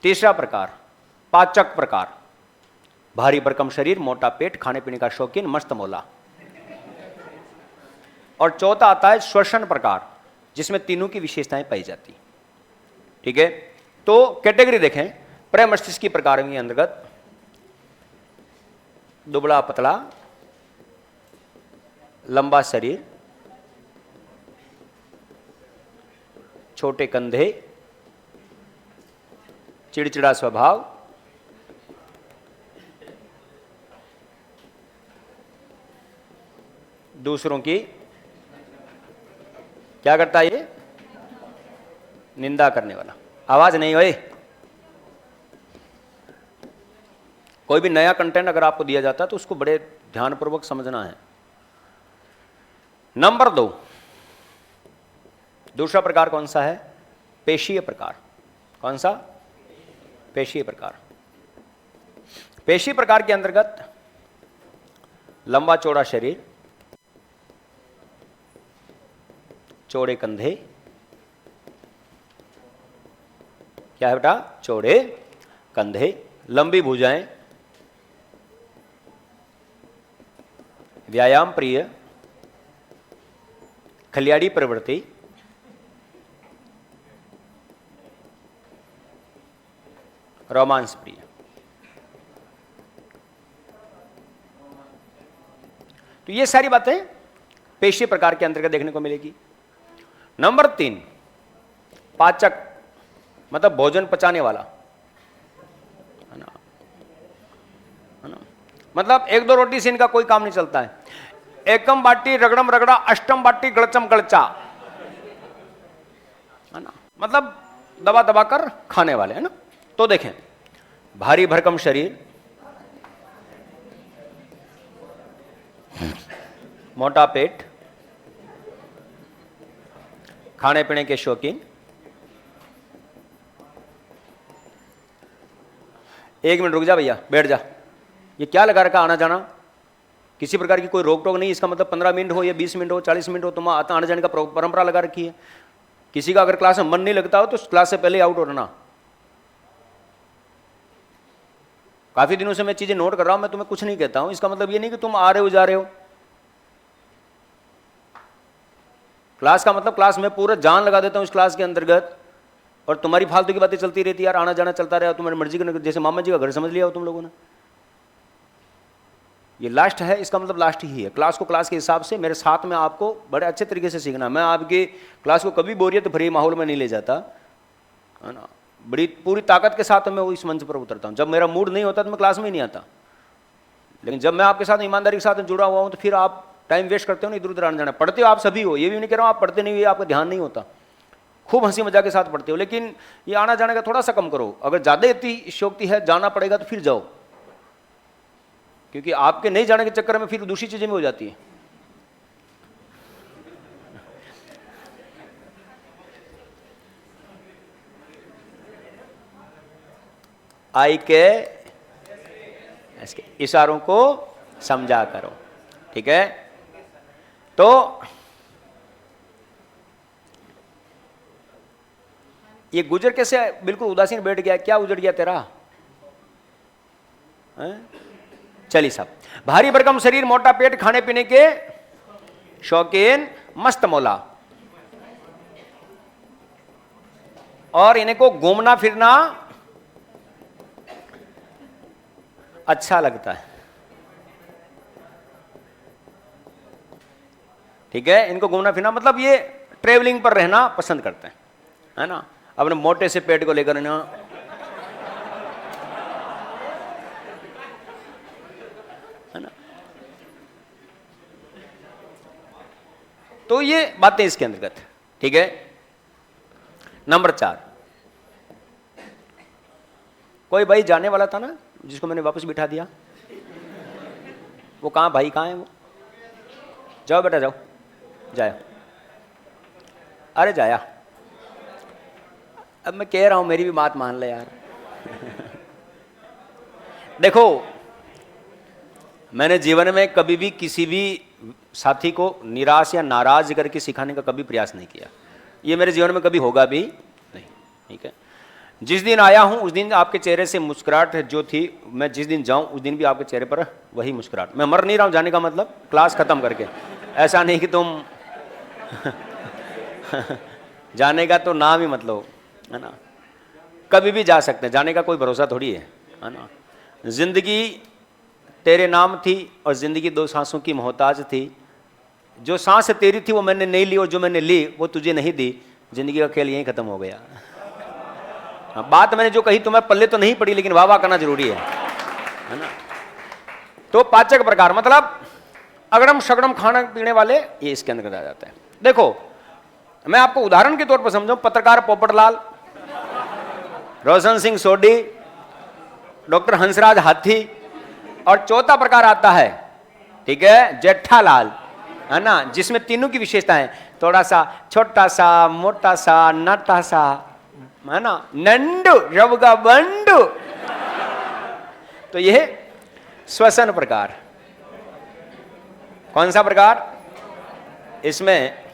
तीसरा प्रकार पाचक प्रकार। भारी भरकम शरीर, मोटा पेट, खाने पीने का शौकीन, मस्त मौला। और चौथा आता है श्वसन प्रकार, जिसमें तीनों की विशेषताएं पाई जाती। ठीक है, तो कैटेगरी देखें। प्रमस्तिष्कीय प्रकार के अंतर्गत दुबला पतला, लंबा शरीर, छोटे कंधे, चिड़चिड़ा स्वभाव, दूसरों की क्या करता है, ये निंदा करने वाला। आवाज नहीं होए। कोई भी नया कंटेंट अगर आपको दिया जाता है तो उसको बड़े ध्यानपूर्वक समझना है। नंबर 2, दूसरा प्रकार कौन सा है, पेशीय प्रकार। कौन सा, पेशीय प्रकार। पेशीय प्रकार के अंतर्गत लंबा चौड़ा शरीर, चौड़े कंधे, क्या है बेटा, चौड़े कंधे, लंबी भुजाएं, व्यायाम प्रिय, खिलाड़ी प्रवृत्ति, रोमांस प्रिय। तो ये सारी बातें पेशीय प्रकार के अंतर्गत देखने को मिलेगी। नंबर 3 पाचक, मतलब भोजन पचाने वाला, है ना, मतलब 1-2 रोटी से इनका कोई काम नहीं चलता है। एकम बाटी रगड़म रगड़ा, अष्टम बाटी गड़चम गड़चा, है ना, मतलब दबा दबा कर खाने वाले, है ना। तो देखें, भारी भरकम शरीर, मोटा पेट, खाने पीने के शौकीन। एक मिनट रुक जा भैया, बैठ जा। ये क्या लगा रखा आना जाना, किसी प्रकार की कोई रोक टोक नहीं, इसका मतलब 15 मिनट हो या 20 मिनट हो 40 मिनट हो, तुम आने जाने का परंपरा लगा रखी है। किसी का अगर क्लास में मन नहीं लगता हो तो क्लास से पहले आउट हो रहना। काफी दिनों से मैं चीजें नोट कर रहा हूं, मैं तुम्हें कुछ नहीं कहता हूं, इसका मतलब ये नहीं कि तुम आ रहे हो जा रहे हो। क्लास का मतलब क्लास में पूरा जान लगा देता हूं इस क्लास के अंतर्गत, और तुम्हारी फालतू की बातें चलती रहती है यार, आना जाना चलता रहा, तुम्हारी मर्जी का, जैसे मामा जी का घर समझ लिया हो तुम लोगों ने। ये लास्ट है, इसका मतलब लास्ट ही है। क्लास को क्लास के हिसाब से मेरे साथ में आपको बड़े अच्छे तरीके से सीखना। मैं आपकी क्लास को कभी बोरियत भरे माहौल में नहीं ले जाता, है ना। बड़ी पूरी ताकत के साथ मैं वो इस मंच पर उतरता हूँ। जब मेरा मूड नहीं होता तो मैं क्लास में ही नहीं आता, लेकिन जब मैं आपके साथ ईमानदारी के साथ जुड़ा हुआ हूँ तो फिर आप टाइम वेस्ट करते हो ना, इधर उधर आने जाना। पढ़ते हो आप सभी हो, ये भी नहीं कह रहा हूँ आप पढ़ते नहीं हो, आपका ध्यान नहीं होता, खूब हंसी मजाक के साथ पढ़ते हो, लेकिन ये आना जाने का थोड़ा सा कम करो। अगर ज़्यादा इतनी शौकती है जाना पड़ेगा तो फिर जाओ, क्योंकि आपके नहीं जाने के चक्कर में फिर दूसरी चीजें में हो जाती है। आई के इशारों को समझा करो, ठीक है। तो ये गुजर कैसे बिल्कुल उदासीन बैठ गया, क्या उजड़ गया तेरा, चलिए साहब। भारी भरकम शरीर, मोटा पेट, खाने पीने के शौकीन, मस्त मौला, और इन्हें को घूमना फिरना अच्छा लगता है, ठीक है। इनको घूमना फिरना मतलब ये ट्रेवलिंग पर रहना पसंद करते हैं, है ना। अपने मोटे से पेट को लेकर ना, है ना। तो ये बातें इसके अंतर्गत, ठीक है। नंबर 4, कोई भाई जाने वाला था ना जिसको मैंने वापस बिठा दिया, वो कहां भाई, कहां है वो? जाओ बेटा जाओ, जाओ, अरे जाया। अब मैं कह रहा हूं मेरी भी बात मान ले यार। देखो, मैंने जीवन में कभी भी किसी भी साथी को निराश या नाराज करके सिखाने का कभी प्रयास नहीं किया, ये मेरे जीवन में कभी होगा भी नहीं, ठीक है। जिस दिन आया हूं उस दिन आपके चेहरे से मुस्कुराहट जो थी, मैं जिस दिन जाऊं उस दिन भी आपके चेहरे पर वही मुस्कुराहट। मैं मर नहीं रहा हूं जाने का मतलब, क्लास खत्म करके, ऐसा नहीं कि तुम जाने का तो नाम ही मतलब, है ना। कभी भी जा सकते हैं, जाने का कोई भरोसा थोड़ी है ना। जिंदगी तेरे नाम थी और जिंदगी 2 सांसों की मोहताज थी, जो सांस तेरी थी वो मैंने नहीं ली और जो मैंने ली वो तुझे नहीं दी, जिंदगी का खेल यहीं खत्म हो गया। बात मैंने जो कही तुम्हें पल्ले तो नहीं पड़ी, लेकिन वाह वाह करना जरूरी है ना। तो पाचक प्रकार मतलब अगड़म शगड़म खाना पीने वाले, ये इसके अंदर आ जाता है। देखो मैं आपको उदाहरण के तौर पर समझाऊं, पत्रकार पोपटलाल, रोशन सिंह सोडी, डॉक्टर हंसराज हाथी, और चौथा प्रकार आता है, ठीक है, जेठालाल, है ना, जिसमें तीनों की विशेषताएं, थोड़ा सा छोटा सा, मोटा सा, नाटा सा, है ना, नंडू रबगा बंडू। तो यह श्वसन प्रकार, कौन सा प्रकार? इसमें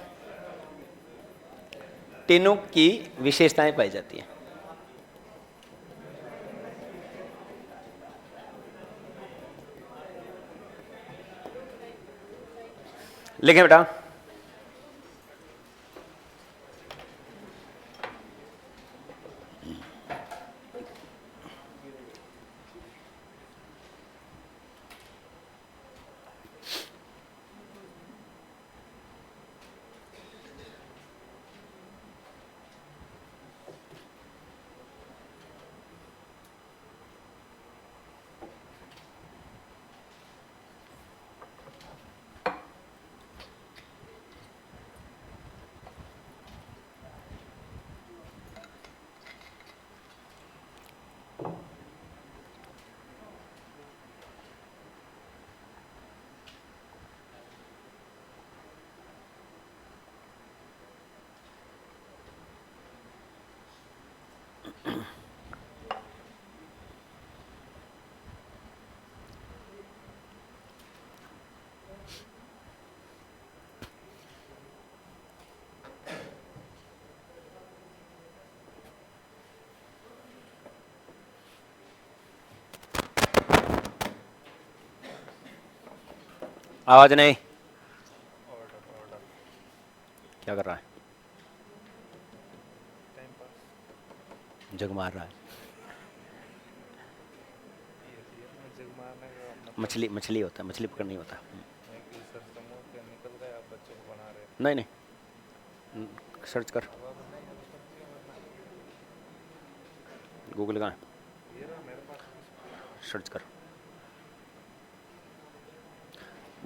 तीनों की विशेषताएं पाई जाती हैं। लिखें बेटा, आवाज नहीं। क्या कर रहा है? जग मार रहा है। मछली मछली होता है, मछली पकड़नी होता है। नहीं नहीं, सर्च कर। गूगल कहाँ है? सर्च कर।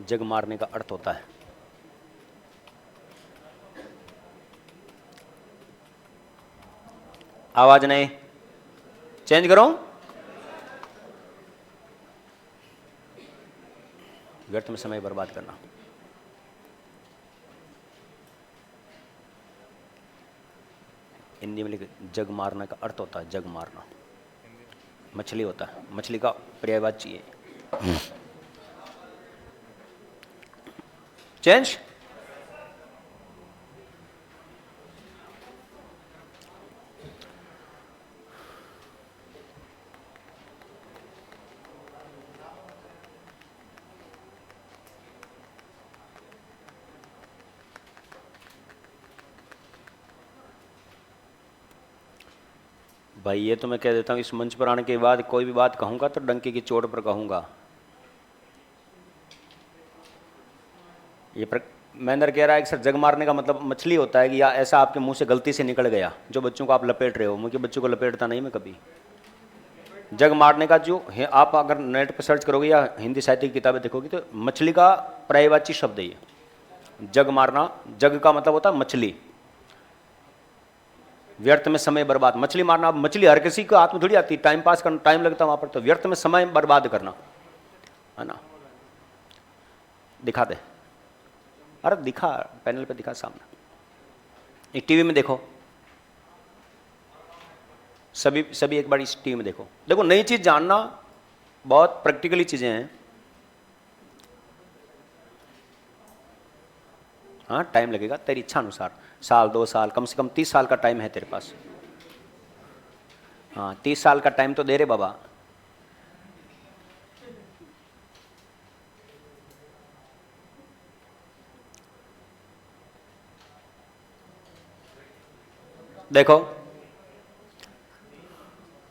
जग मारने का अर्थ होता है, आवाज नहीं। चेंज करो। व्यर्थ में समय बर्बाद करना। हिंदी में लिखे, जग मारने का अर्थ होता है जग मारना। मछली होता है, मछली का पर्यायवाची चाहिए। चेंज। भाई ये तो मैं कह देता हूँ, इस मंच पर आने के बाद कोई भी बात कहूँगा तो डंके की चोट पर कहूँगा। ये महेंद्र कह रहा है कि सर जग मारने का मतलब मछली होता है कि या ऐसा आपके मुंह से गलती से निकल गया जो बच्चों को आप लपेट रहे हो। मुझे बच्चों को लपेटता नहीं मैं कभी। जग मारने का जो है, आप अगर नेट पर सर्च करोगे या हिंदी साहित्य की किताबें देखोगे तो मछली का पर्यायवाची शब्द है ये। जग मारना, जग का मतलब होता है मछली। व्यर्थ में समय बर्बाद, मछली मारना। अब मछली हर किसी को हाथ में थोड़ी आती, टाइम पास करना, टाइम लगता वहां पर, तो व्यर्थ में समय बर्बाद करना है ना। दिखा दे, अरे दिखा, पैनल पे दिखा सामने। एक टीवी में देखो, सभी एक बार इस टीवी में देखो। देखो नई चीज जानना बहुत प्रैक्टिकली चीजें हैं। हाँ टाइम लगेगा तेरी इच्छा अनुसार, साल 2 साल, कम से कम 30 साल का टाइम है तेरे पास। हाँ 30 साल का टाइम तो दे रे बाबा। देखो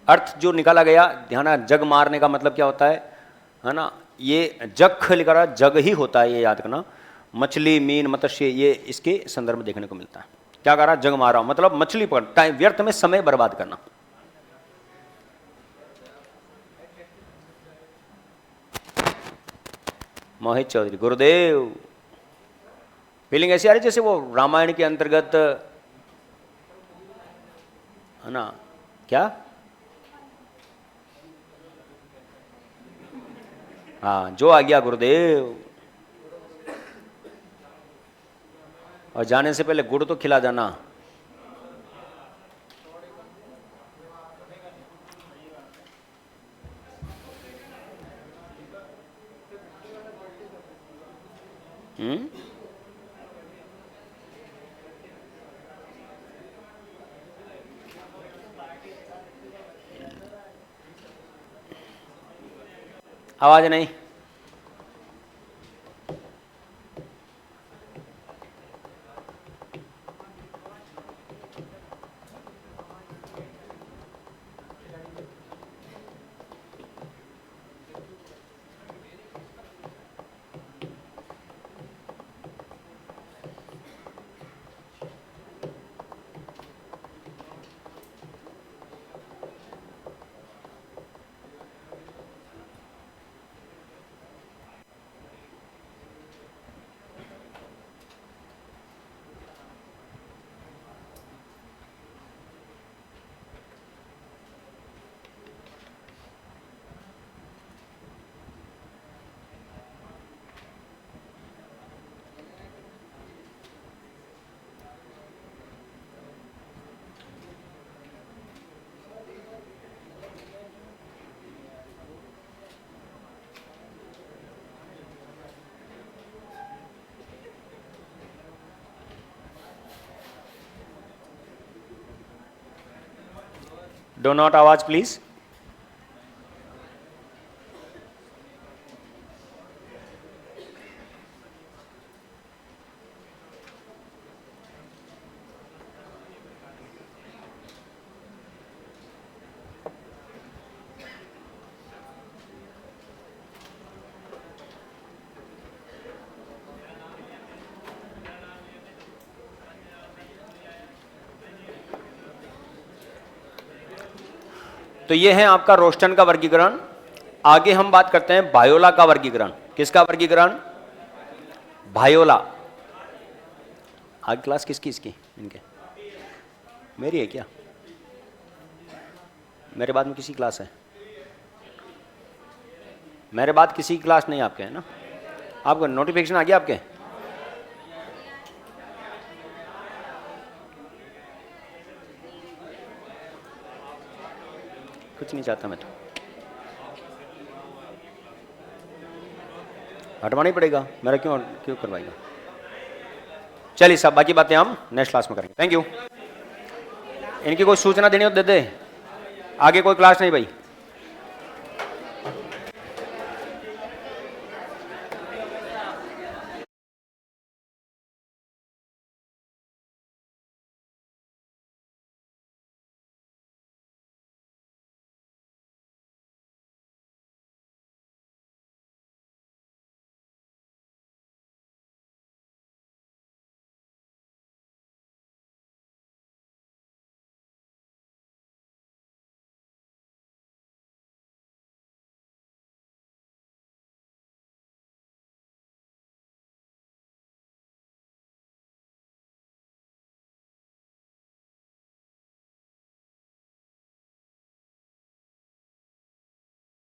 अर्थ जो निकाला गया, ध्यान है, जग मारने का मतलब क्या होता है ना। ये जग लिखा रहा, जग ही होता है, ये याद करना। मछली, मीन, मत्स्य, ये इसके संदर्भ में देखने को मिलता है। क्या कह रहा, जग मारा मतलब मछली पकड़, टाइम व्यर्थ में समय बर्बाद करना। मोहित चौधरी, गुरुदेव। फीलिंग ऐसी आ रही जैसे वो रामायण के अंतर्गत है ना। क्या? हाँ जो आ गया गुरुदेव। और जाने से पहले गुड़ तो खिला जाना। आवाज नहीं। डो नॉट आवाज प्लीज। तो ये है आपका रोस्टन का वर्गीकरण। आगे हम बात करते हैं बायोला का वर्गीकरण। किसका वर्गीकरण? बायोला। आगे क्लास किसकी? इसकी, इनके, मेरी है क्या? मेरे बाद में किसी क्लास है? मेरे बाद किसी क्लास नहीं आपके, है ना? आपको नोटिफिकेशन आ गया आपके? कुछ नहीं चाहता मैं तो, हटवाना ही पड़ेगा मेरा, क्यों क्यों करवाएगा? चलिए सब बाकी बातें हम नेक्स्ट क्लास में करेंगे। Thank you. इनकी कोई सूचना देनी हो दे दे। आगे कोई क्लास नहीं भाई।